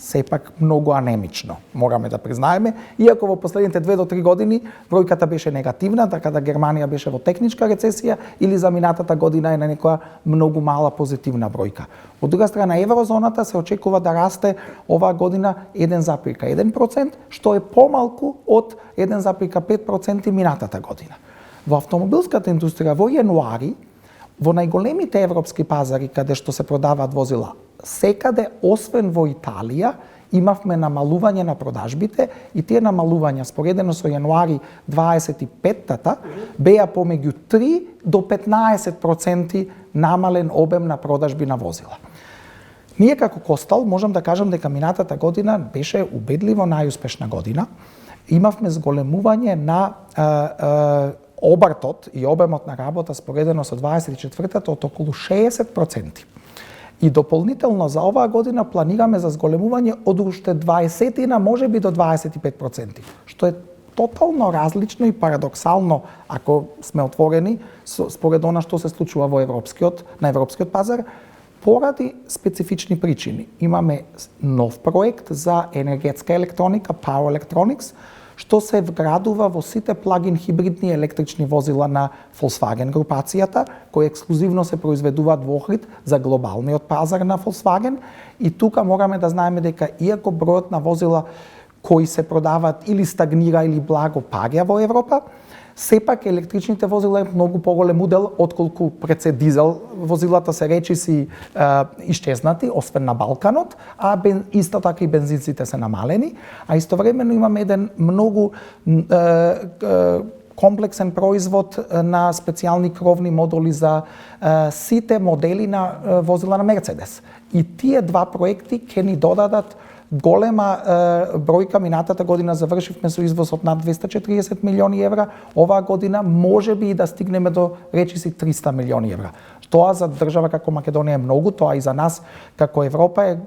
Сепак многу анемично, мораме да признаеме, иако во последните 2 до 3 години бројката беше негативна, така да Германија беше во техничка рецесија или за минатата година е на некоја многу мала позитивна бројка. Од друга страна, еврозоната се очекува да расте оваа година 1,1%, што е помалку од 1,5% минатата година. Во автомобилската индустрија во јануари, во најголемите европски пазари каде што се продаваат возила, секаде, освен во Италија, имавме намалување на продажбите и тие намалувања споредено со јануари 25-тата беа помеѓу 3 до 15% намален обем на продажби на возила. Ние како Костал можам да кажам дека минатата година беше убедливо најуспешна година. Имавме зголемување на обртот и обемот на работа споредено со 24-та од околу 60%. И дополнително за оваа година планираме за зголемување од уште 20-тина, можеби до 25%, што е тотално различно и парадоксално ако сме отворени според она што се случува во на европскиот пазар, поради специфични причини. Имаме нов проект за енергетска електроника, Power Electronics, што се вградува во сите плагин хибридни електрични возила на Volkswagen групацијата, кои ексклузивно се произведуваат во Охрид за глобалниот пазар на Volkswagen. И тука мораме да знаеме дека иако бројот на возила кои се продаваат или стагнира или благо паѓа во Европа, сепак електричните возила е многу поголем удел отколку пред се дизел возилата се речиси исчезнати, освен на Балканот, а исто така и бензинците се намалени, а истовремено имаме еден многу комплексен производ на специјални кровни модули за сите модели на возила на Мерцедес. И тие два проекти ќе ни додадат голема бројка. Минатата година завршивме со извоз од над 240 милиони евра, оваа година можеби и да стигнеме до речиси 300 милиони евра. Тоа за држава како Македонија е многу, тоа и за нас како Европа е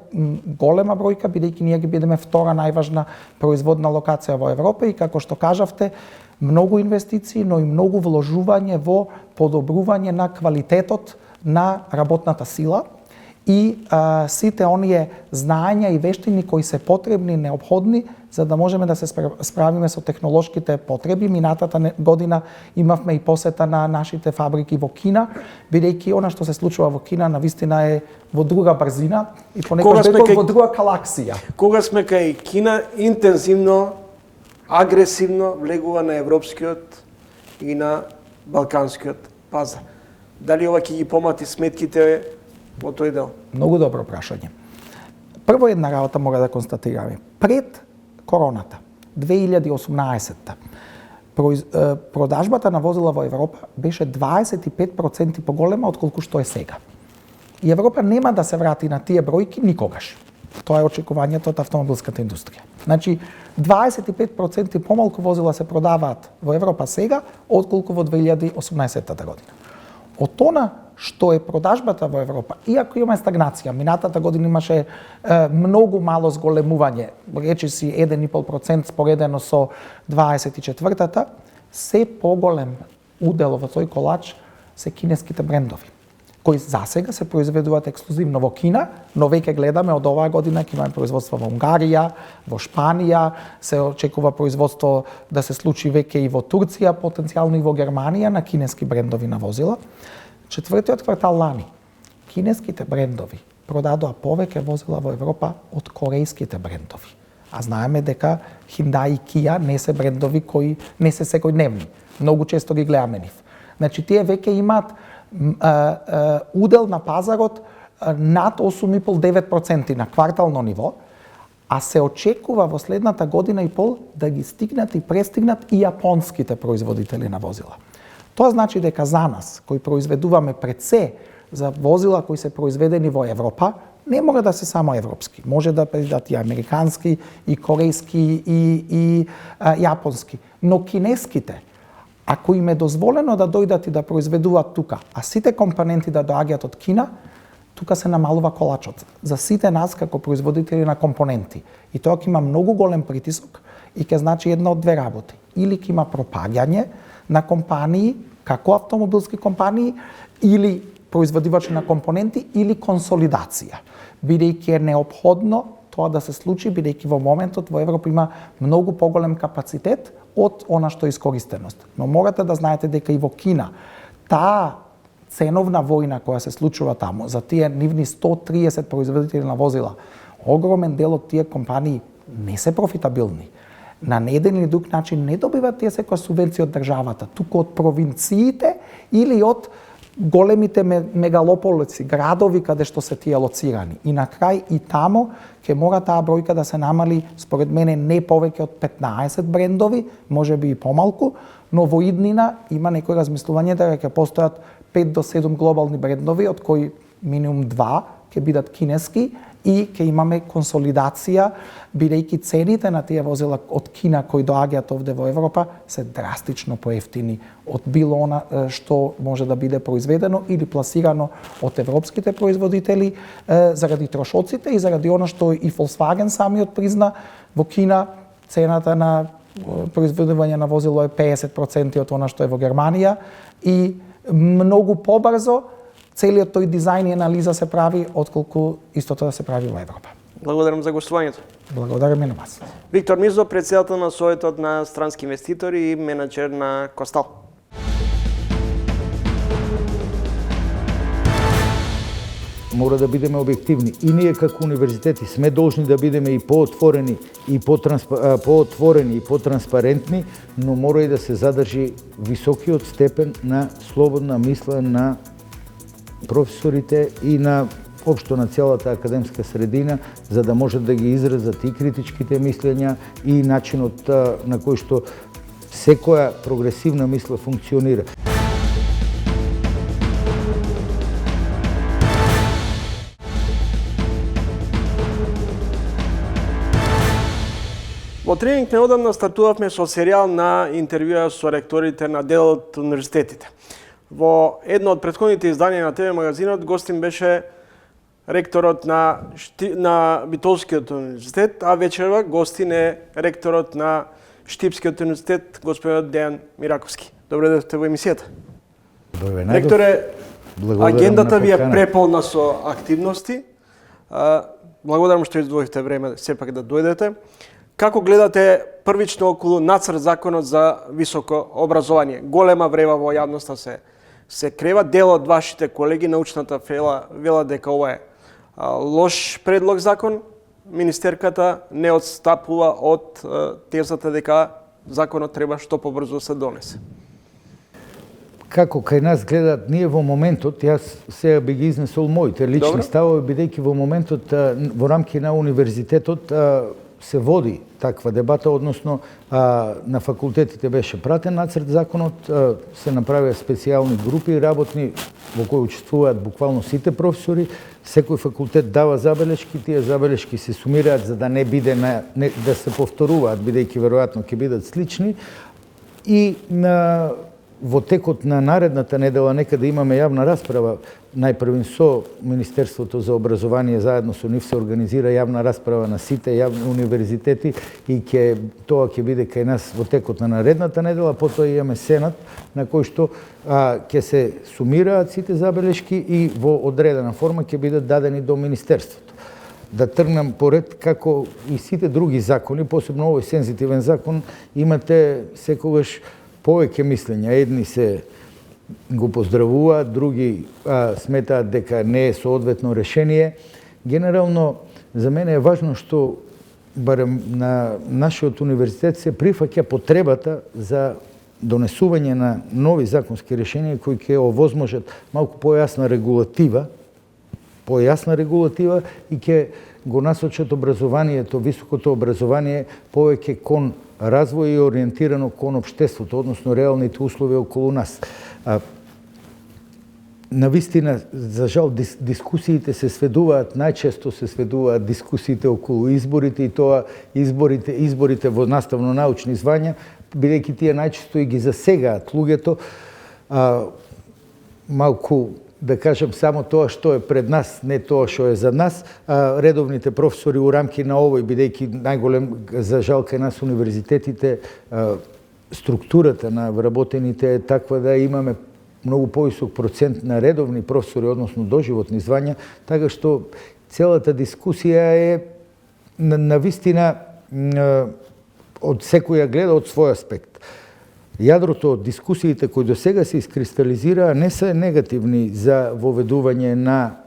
голема бројка, бидејќи ние ги бидеме втора најважна производна локација во Европа и како што кажавте, многу инвестиции, но и многу вложување во подобрување на квалитетот на работната сила и сите оние знаења и вештини кои се потребни, необходни, за да можеме да се справиме со технолошките потреби. Минатата година имавме и посета на нашите фабрики во Кина, бидејќи она што се случува во Кина навистина е во друга брзина и понекогаш во друга галаксија. Кога сме кај Кина, интензивно, агресивно влегува на европскиот и на балканскиот пазар. Дали ова ќе ги помати сметките во тој дел? Многу добро прашање. Прво една работа мора да констатираме. Пред короната, 2018-та, продажбата на возила во Европа беше 25% поголема отколку што е сега. И Европа нема да се врати на тие бројки никогаш. Тоа е очекувањето од автомобилската индустрија. Значи, 25% помалку возила се продаваат во Европа сега, отколку во 2018 година. Од она што е продажбата во Европа, иако има стагнација, минатата година имаше многу мало зголемување, речиси 1,5% споредено со 24-та, се поголем удел во тој колач се кинеските брендови, кои засега се произведуваат ексклузивно во Кина, но веќе гледаме од оваа година ќе имаме производство во Унгарија, во Шпанија, се очекува производство да се случи веќе и во Турција, потенцијално и во Германија на кинески брендови на возила. Четвртиот квартал лани, кинеските брендови продадоа повеќе возила во Европа од корејските брендови. А знаеме дека Hyundai и Kia не се брендови кои не се секојдневни. Многу често ги гледаме нив. Значи, тие веќе имаат удел на пазарот над 8,5-9% на квартално ниво, а се очекува во следната година и пол да ги стигнат и престигнат и јапонските производители на возила. Тоа значи дека за нас, кои произведуваме пред се за возила кои се произведени во Европа, не мора да се само европски. Може да бидат и американски, и корејски, и јапонски. Но кинеските, ако им е дозволено да дојдат и да произведуваат тука, а сите компоненти да доаѓаат од Кина, тука се намалува колачот за сите нас како производители на компоненти. И тоа ќе има многу голем притисок и ќе значи една од две работи. Или ќе има пропаѓање на компании, како автомобилски компании, или производувачи на компоненти, или консолидација. Бидејќи е неопходно тоа да се случи, бидејќи во моментот во Европа има многу поголем капацитет од она што е искористеност. Но морате да знаете дека и во Кина таа ценовна војна која се случува таму за тие нивни 130 производители на возила, огромен дел од тие компании не се профитабилни. На еден или друг начин не добиваат тие секоја субвенција од државата, туку од провинциите или од големите мегалополици, градови каде што се тие лоцирани. И на крај и тамо ќе мора таа бројка да се намали, според мене, не повеќе од 15 брендови, можеби и помалку, но во иднина има некои размислување дека ќе постојат 5 до 7 глобални брендови, од кои минимум 2 ќе бидат кинески и ќе имаме консолидација, бидејќи цените на тие возила од Кина кои доаѓаат овде во Европа се драстично поевтини од било она што може да биде произведено или пласирано од европските производители заради трошоците и заради она што и Volkswagen самиот призна, во Кина цената на произведување на возило е 50% од она што е во Германија и многу побрзо целиот тој дизајн и анализа се прави отколку истото да се прави во Европа. Благодарам за гостувањето. Благодарам и на вас. Виктор Мирзов, претседател на Советот на странски инвеститори и менаџер на Костал. Мора да бидеме објективни. И ние како универзитети сме должни да бидеме и поотворени и потранспарентни, но мора и да се задржи високиот степен на слободна мисла на професорите и на општо на целата академска средина, за да можат да ги изразат и критичките мислења и начинот на кој што секоја прогресивна мисла функционира. Во тренинг неодамна стартувавме со серијал на интервјуа со ректорите на дел од универзитетите. Во едно од претходните изданија на ТВ магазинот гостин беше ректорот на Битолскиот универзитет, а вечерва гостин е ректорот на Штипскиот универзитет, господинот Дејан Мираковски. Добре дојдовте во емисијата. Ректоре, агендата ви е преполна со активности. Благодарам што издвоивте време сепак да дојдете. Како гледате првично околу нацрт законот за високо образование? Голема врева во јавноста се крева. Дел од вашите колеги, научната вела дека ова е лош предлог закон. Министерката не отстапува од тезата дека законот треба што побрзо се донесе. Како кај нас гледаат, ние во моментот, јас сега би ги изнесол моите лични ставови, бидејќи во моментот во рамки на универзитетот се води таква дебата, односно на факултетите беше пратен нацрт законот, се направија специјални групи работни во кои учествуваат буквално сите професори, секој факултет дава забелешки, тие забелешки се сумираат за да не биде да се повторуваат, бидејќи веројатно ќе бидат слични и во текот на наредната недела нека да имаме јавна расправа, најпрвин со Министерството за образование, заедно со нив се организира јавна расправа на сите јавни универзитети и тоа ќе биде кај нас во текот на наредната недела, потоа имаме Сенат на кој што ќе се сумираат сите забелешки и во одредена форма ќе бидат дадени до Министерството. Да тргнам поред како и сите други закони, посебно овој сензитивен закон, имате секогаш повеќе мислења. Едни се го поздравуваат, други сметаат дека не е соодветно решение. Генерално, за мене е важно што барем на нашиот универзитет се прифаќа потребата за донесување на нови законски решенија кои ќе овозможат малку појасна регулатива и ќе го насочат образованието, високото образование повеќе кон развој и ориентирано кон општеството, односно реалните услови околу нас. Навистина, за жал, дискусиите се сведуваат, најчесто се сведуваат дискусиите околу изборите и тоа изборите во наставно-научни звања, бидејќи тие најчесто и ги засегаат луѓето, малку да кажам само тоа што е пред нас, не тоа што е за нас. Редовните професори у рамки на овој, бидејќи најголем за жал кај нас универзитетите, структурата на вработените е таква да имаме многу повисок процент на редовни професори, односно доживотни звања, така што целата дискусија е навистина од секоја гледа од свој аспект. Јадрото од дискусиите кои до сега се искристализираа не се негативни за воведување на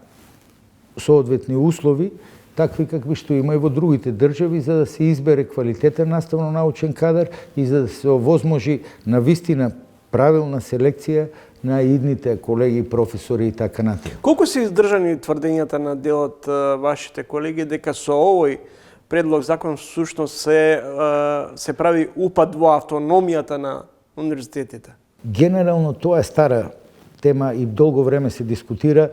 соодветни услови, такви какви што има и во другите држави, за да се избере квалитетен наставно-научен кадар и за да се овозможи навистина правилна селекција на идните колеги, професори и така натаму. Колку се издржани тврдењата на дел од вашите колеги дека со овој предлог закон всушност се прави упад во автономијата на универзитетите? Генерално тоа е стара тема и долго време се дискутира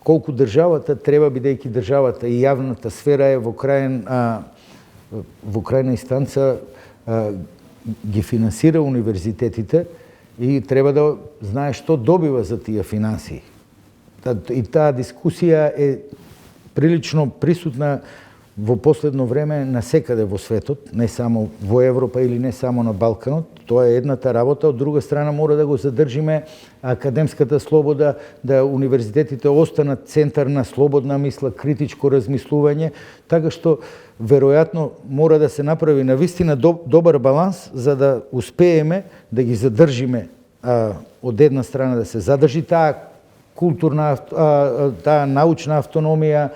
колку државата треба, бидејќи државата и јавната сфера е во крајна инстанца ги финансира универзитетите и треба да знае што добива за тие финансии. И таа дискусија е прилично присутна во последно време насекаде во светот, не само во Европа или не само на Балканот. Тоа е едната работа. Од друга страна мора да го задржиме академската слобода, да универзитетите останат центар на слободна мисла, критичко размислување, така што веројатно мора да се направи навистина добар баланс за да успееме да ги задржиме од една страна да се задржи таа културна, таа научна автономија,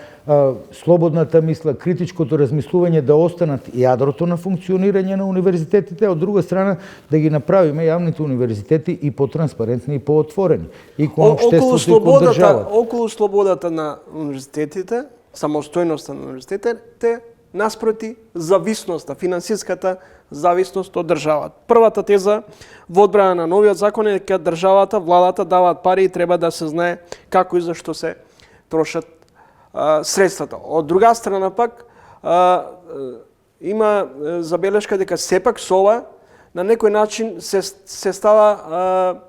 слободната мисла, критичкото размислување да останат јадрото на функционирање на универзитетите, од друга страна да ги направиме јавните универзитети и потранспарентни и поотворени и кон општеството и кон државата. Околу слободата на универзитетите, самостојноста на универзитетите, наспроти зависноста, финансиската зависност од државата. Првата теза во одбрана на новиот закон е дека државата, владата даваат пари и треба да се знае како и зашто се трошат средствата. Од друга страна пак има забелешка дека сепак со ова на некој начин се става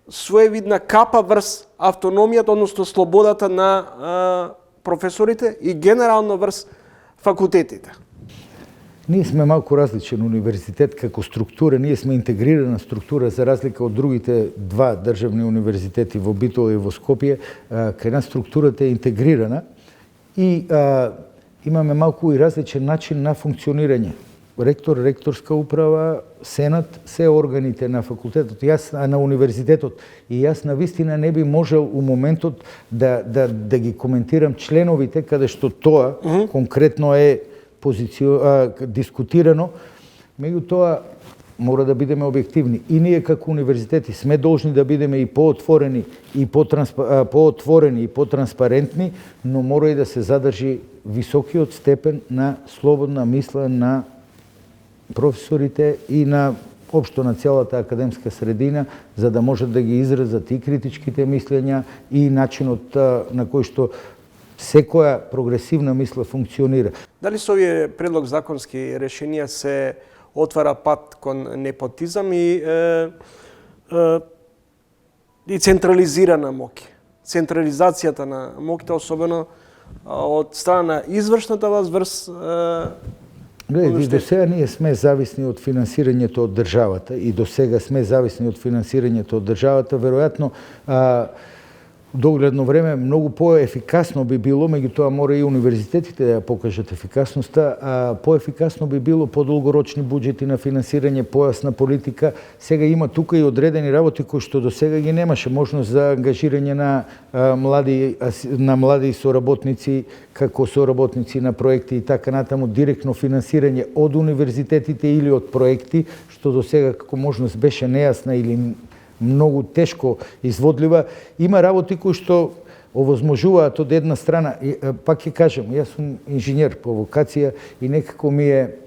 своевидна капа врз автономијата, односно слободата на професорите и генерално врз факултетите. Ние сме малку различен универзитет како структура, ние сме интегрирана структура за разлика од другите два државни универзитети во Битола и во Скопје. Кај нас структурата е интегрирана и имаме малку и различен начин на функционирање. Ректор, ректорска управа, сенат, се органите на факултетот, на универзитетот. И јас навистина не би можел у моментот да ги коментирам членовите каде што тоа конкретно е дискутирано, меѓутоа мора да бидеме објективни. И ние како универзитети сме должни да бидеме и поотворени и потранспарентни, но мора и да се задржи високиот степен на слободна мисла на професорите и на општо на целата академска средина, за да можат да ги изразат и критичките мислења и начинот на кој што секоја прогресивна мисла функционира. Дали со овие предлог законски решенија се отвара пат кон непотизам и централизирана моќ? Централизацијата на моќта, особено од страна на извршната власт врз до сега ние сме зависни од финансирањето од државата и до сега сме зависни од финансирањето од државата. Веројатно догледно време многу поефикасно би било, меѓутоа мора и универзитетите да ја покажат ефикасноста, поефикасно би било подолгорочни буџети на финансирање, појасна политика. Сега има тука и одредени работи кои што до сега ги немаше, можност за ангажирање на млади соработници, како соработници на проекти и така натаму, директно финансирање од универзитетите или од проекти, што до сега како можност беше нејасна или многу тешко изводлива. Има работи кои што овозможуваат од една страна, пак ќе кажам, јас сум инженер по вокација и некако ми е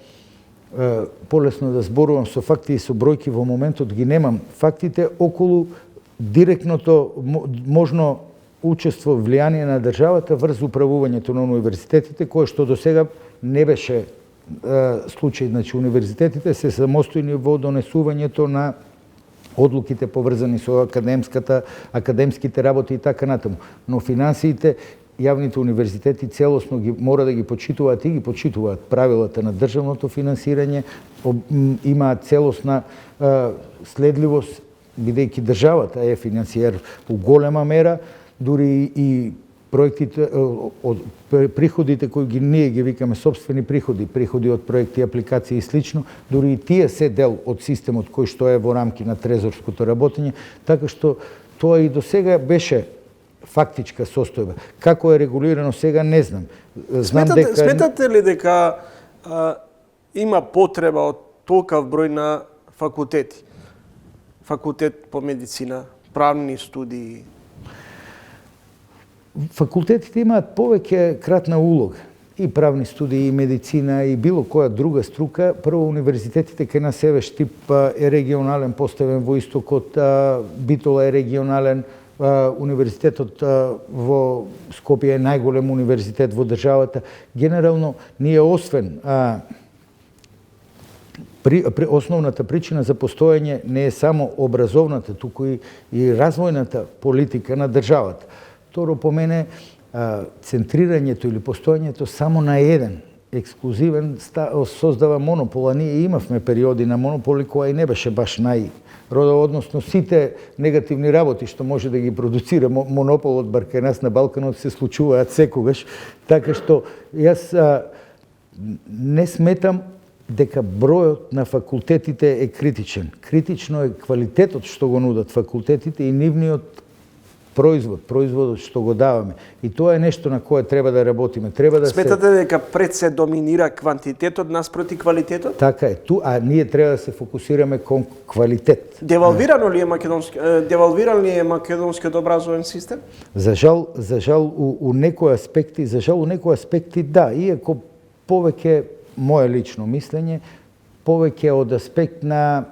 полесно да зборувам со факти и со бројки, во моментот ги немам фактите околу директното можно учество, влијание на државата врз управувањето на универзитетите, кое што до сега не беше случај. Значи, универзитетите се самостојни во донесувањето на одлуките поврзани со академските работи и така натаму. Но финансиите, јавните универзитети целосно мора да ги почитуваат и ги почитуваат правилата на државното финансирање, имаат целосна следливост, бидејќи државата е финансиер у голема мера, дури и проектите од приходите кои ние ги викаме собствени приходи од проекти, апликации и слично, дури и тие се дел од системот кој што е во рамки на трезорското работење, така што тоа и до сега беше фактичка состојба. Како е регулирано сега, не знам. Сметате ли дека има потреба од толкав број на факултети? Факултет по медицина, правни студии? Факултетите имаат повеќе кратна улога. И правни студии, и медицина, и било која друга струка. Прво, универзитетите кај нас Евеш тип е регионален, поставен во истокот, Битола е регионален, универзитетот во Скопје е најголем универзитет во државата. Генерално, ние освен основната причина за постоење не е само образовната, туку и развојната политика на државата. Второ, по мене, центрирањето или постоењето само на еден ексклузивен создава монопол, а ние имавме периоди на монополи која и не беше баш односно сите негативни работи што може да ги продуцира монополот, бар кај нас на Балканот се случуваат секогаш, така што јас не сметам дека бројот на факултетите е критичен. Критично е квалитетот што го нудат факултетите и нивниот производот што го даваме. И тоа е нешто на кое треба да работиме. Сметате дека пред се доминира квантитетот наспроти квалитетот? Така е. Ние треба да се фокусираме кон квалитет. Девалвиран ли е македонскиот образовен систем? За жал у некои аспекти да, иако повеќе мое лично мислење, повеќе од аспект на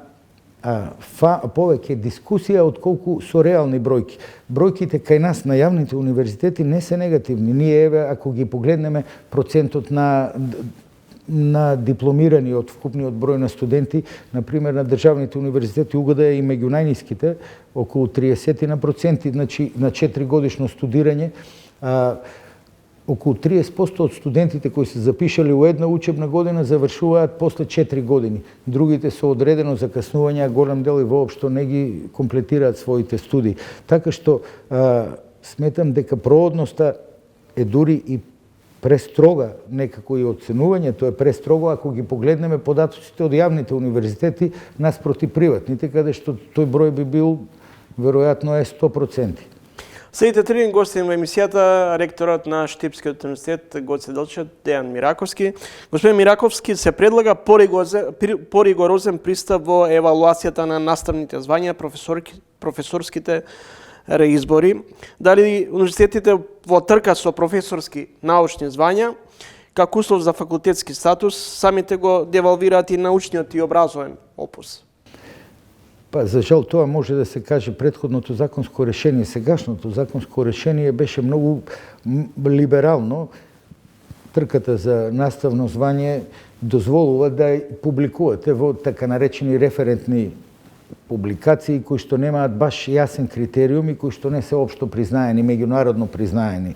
повеќе дискусија отколку со реални бројки. Бројките кај нас на јавните универзитети не се негативни. Ние, ако ги погледнеме процентот на дипломирани од вкупниот број на студенти, например на државните универзитети УГД е и меѓу најниските, околу 30%, значи на 4 годишно студирање, околу 30% од студентите кои се запишали во една учебна година завршуваат после 4 години. Другите со одредено закаснување, а голем дел и воопшто не ги комплетираат своите студии. Така што сметам дека проодноста е дури и престрога некако и оценувањето е престрого ако ги погледнеме податоците од јавните универзитети наспроти приватните, каде што тој број би бил веројатно е 100%. Следите три гости во емисијата, ректорот на Штипскиот универзитет Гоце Делчев, Дејан Мираковски. Господин Мираковски, се предлага поригорозен пристап во евалуацијата на наставните звања, професорските реизбори. Дали универзитетите во трка со професорски научни звања, како услов за факултетски статус, самите го девалвираат и научниот и образовен опус? За жал тоа може да се каже претходното законско решение. Сегашното законско решение беше многу либерално. Трката за наставно звање дозволува да публикувате во така наречени референтни публикации кои што немаат баш јасен критериум и кои што не се општо признаени, меѓународно признаени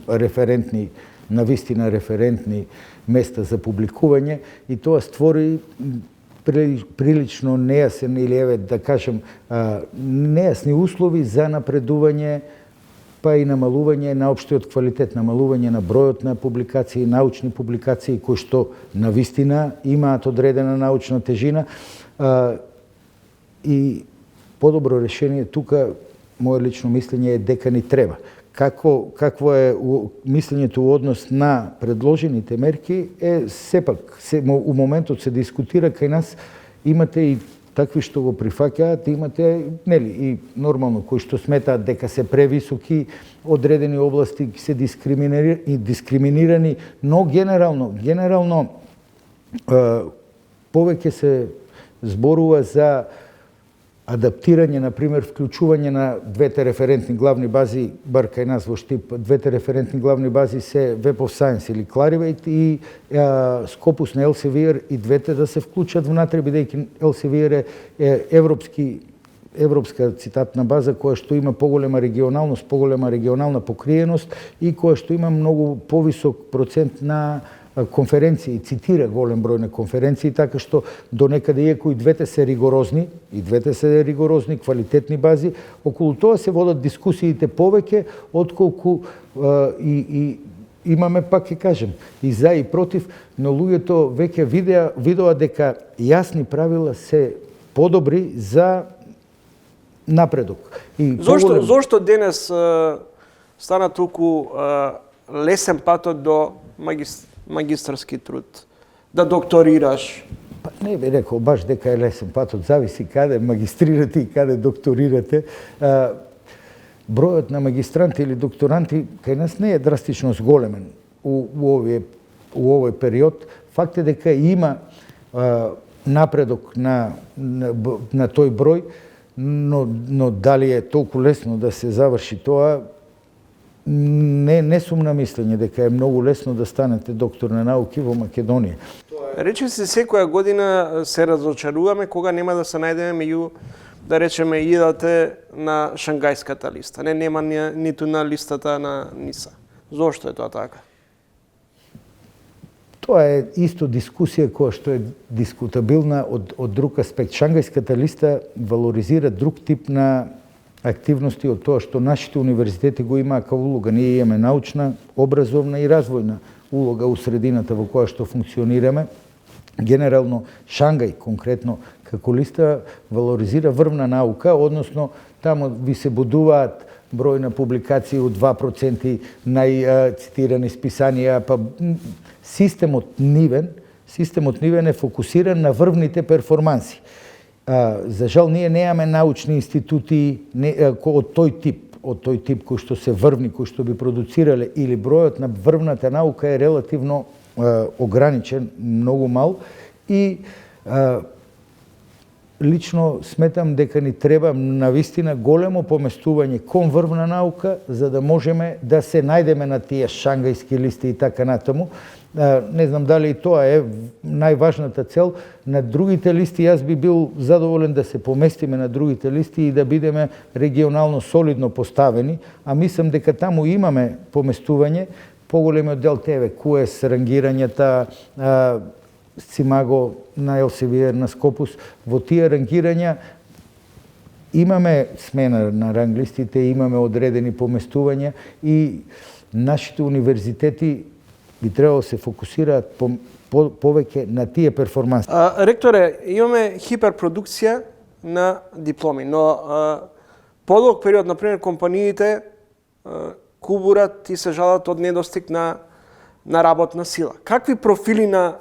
референтни, навистина референтни места за публикување, и тоа створи прилично нејасен или да кажем нејасни услови за напредување, па и намалување на општиот квалитет, намалување на бројот на публикации, научни публикации кои што навистина имаат одредена научна тежина, и подобро решение тука мое лично мислење е дека ни треба. Какво е мислењето у однос на предложените мерки е сепак у моментот се дискутира кај нас. Имате и такви што го прифаќаат, имате и нормално кои што сметаат дека се превисоки, одредени области се дискриминирани, но генерално повеќе се зборува за адаптирање, например, вклучување на двете референтни главни бази, бар кај нас во Штип, двете референтни главни бази се Web of Science или Clarivate и Scopus на Elsevier, и двете да се вклучат внатре, бидејќи Elsevier е европска цитатна база која што има поголема регионалност, поголема регионална покриеност и која што има многу повисок процент на конференции, цитира голем број на конференции, така што до некаде, иако и двете се ригорозни, квалитетни бази, околу тоа се водат дискусиите повеќе, отколку и имаме, пак ќе кажем, и за и против, но луѓето веќе видоа дека јасни правила се подобри за напредок. И Зошто денес стана толку лесен патот до магистарски труд, да докторираш? Па не би рекол баш дека е лесен патот, зависи каде магистрирате и каде докторирате. Бројот на магистранти или докторанти кај нас не е драстично зголемен у овој период. Факт е дека има напредок на тој број, но дали е толку лесно да се заврши тоа, не сум на мислење дека е многу лесно да станете доктор на науки во Македонија. Рече се, секоја година се разочаруваме кога нема да се најдеме меѓу, да речеме, идате на Шангајската листа. Нема ниту на листата на НИСА. Зошто е тоа така? Тоа е исто дискусија која што е дискутабилна од друг аспект. Шангајската листа валоризира друг тип на активности од тоа што нашите универзитети го имаа како улога. Ние имаме научна, образовна и развојна улога у средината во која што функционираме. Генерално Шангај конкретно како листа валоризира врвна наука, односно таму ви се будуваат број на публикации од 2%, најцитирани списанија, па системот нивен е фокусиран на врвните перформанси. За жал, ние немаме научни институти од тој тип кои што се врвни, кои што би продуцирале, или бројот на врвната наука е релативно ограничен, многу мал, и лично сметам дека ни треба навистина големо поместување кон врвна наука, за да можеме да се најдеме на тие шангајски листи и така натаму. Не знам дали и тоа е најважната цел. На другите листи јас би бил задоволен да се поместиме на другите листи и да бидеме регионално солидно поставени, а мислам дека таму имаме поместување. Поголемиот дел ТВ, КУЕС, рангирањата, Симаго на Elsevier, на Scopus, во тие рангирања имаме смена на ранглистите, имаме одредени поместувања и нашите универзитети би требало се фокусираат повеќе на тие перформанси. Ректоре, имаме хиперпродукција на дипломи, но подолг период, например, компаниите кубурат и се жалат од недостиг на работна сила. Какви профили на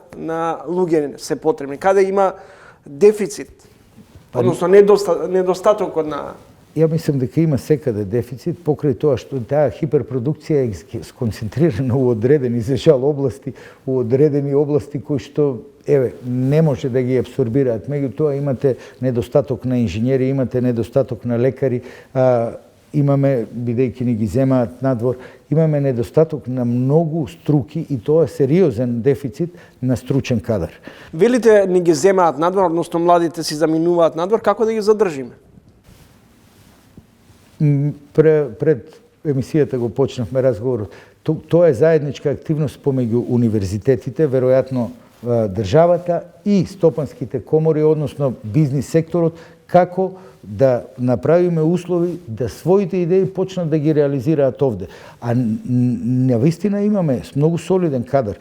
луѓе се потребни? Каде има дефицит? Односно недостатокот на... Ја мислам дека има секаде дефицит, покрај тоа што таа хиперпродукција е сконцентрирана у одредени, за жал, области, у одредени области кои што не може да ги абсорбираат. Меѓутоа имате недостаток на инженери, имате недостаток на лекари, имаме, бидејќи ни ги земаат надвор, имаме недостаток на многу струки и тоа е сериозен дефицит на стручен кадар. Велите ни ги земаат надвор, односно младите си заминуваат надвор, како да ги задржиме? Пред емисијата го почнавме разговорот. Тоа е заедничка активност помеѓу универзитетите, веројатно државата и стопанските комори, односно бизнис секторот, како да направиме услови да своите идеи почнат да ги реализираат овде. А навистина имаме многу солиден кадар.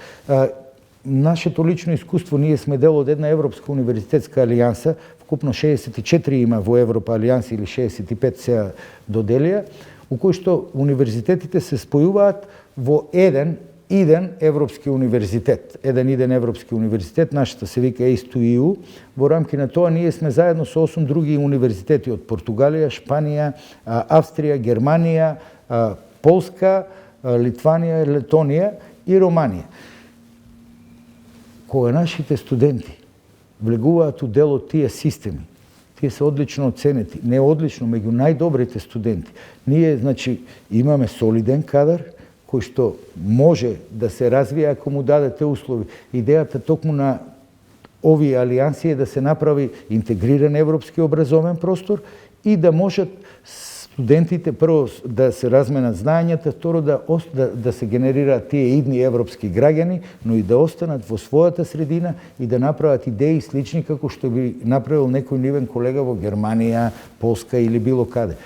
Нашето лично искуство, ние сме дел од една Европска универзитетска алијанса, вкупно 64 има во Европа алијанси или 65 се доделија, у кој што универзитетите се спојуваат во еден европски универзитет. Еден европски универзитет, нашата се вика ACE2EU. Во рамки на тоа ние сме заедно со 8 други универзитети од Португалија, Шпанија, Австрија, Германија, Полска, Литванија, Летонија и Романија. Кога нашите студенти влегуваат у дел од тие системи, Тие се одлично оценети, не одлично, меѓу најдобрите студенти. Ние, значи, имаме солиден кадар, кој што може да се развие ако му дадете услови. Идејата токму на овие алијанси е да се направи интегриран европски образовен простор и да можат студентите прво да се разменат знаењата, второ да се генерираат тие идни европски граѓани, но и да останат во својата средина и да направат идеи слични како што би направил некој нивен колега во Германија, Полска или било каде.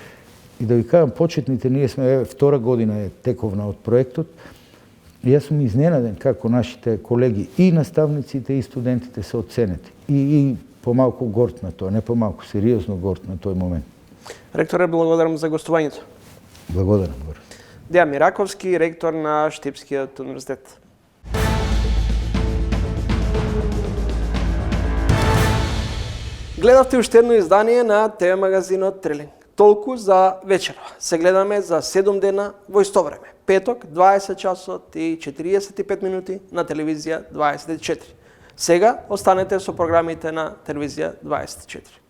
И да ви кажам, почетните, ние сме втора година е тековна од проектот, и јас сум изненаден како нашите колеги и наставниците и студентите се оценети. И помалку горд на тоа, не помалку, сериозно горд на тој момент. Ректоре, благодарам за гостувањето. Благодарам, Борис. Дејан Мираковски, ректор на Штипскиот универзитет. Гледавте уште едно издание на ТВ магазинот Трилинг. Толку за вечерва. Се гледаме за 7 дена во исто време. Петок, 20 часот и 45 минути на телевизија 24. Сега останете со програмите на телевизија 24.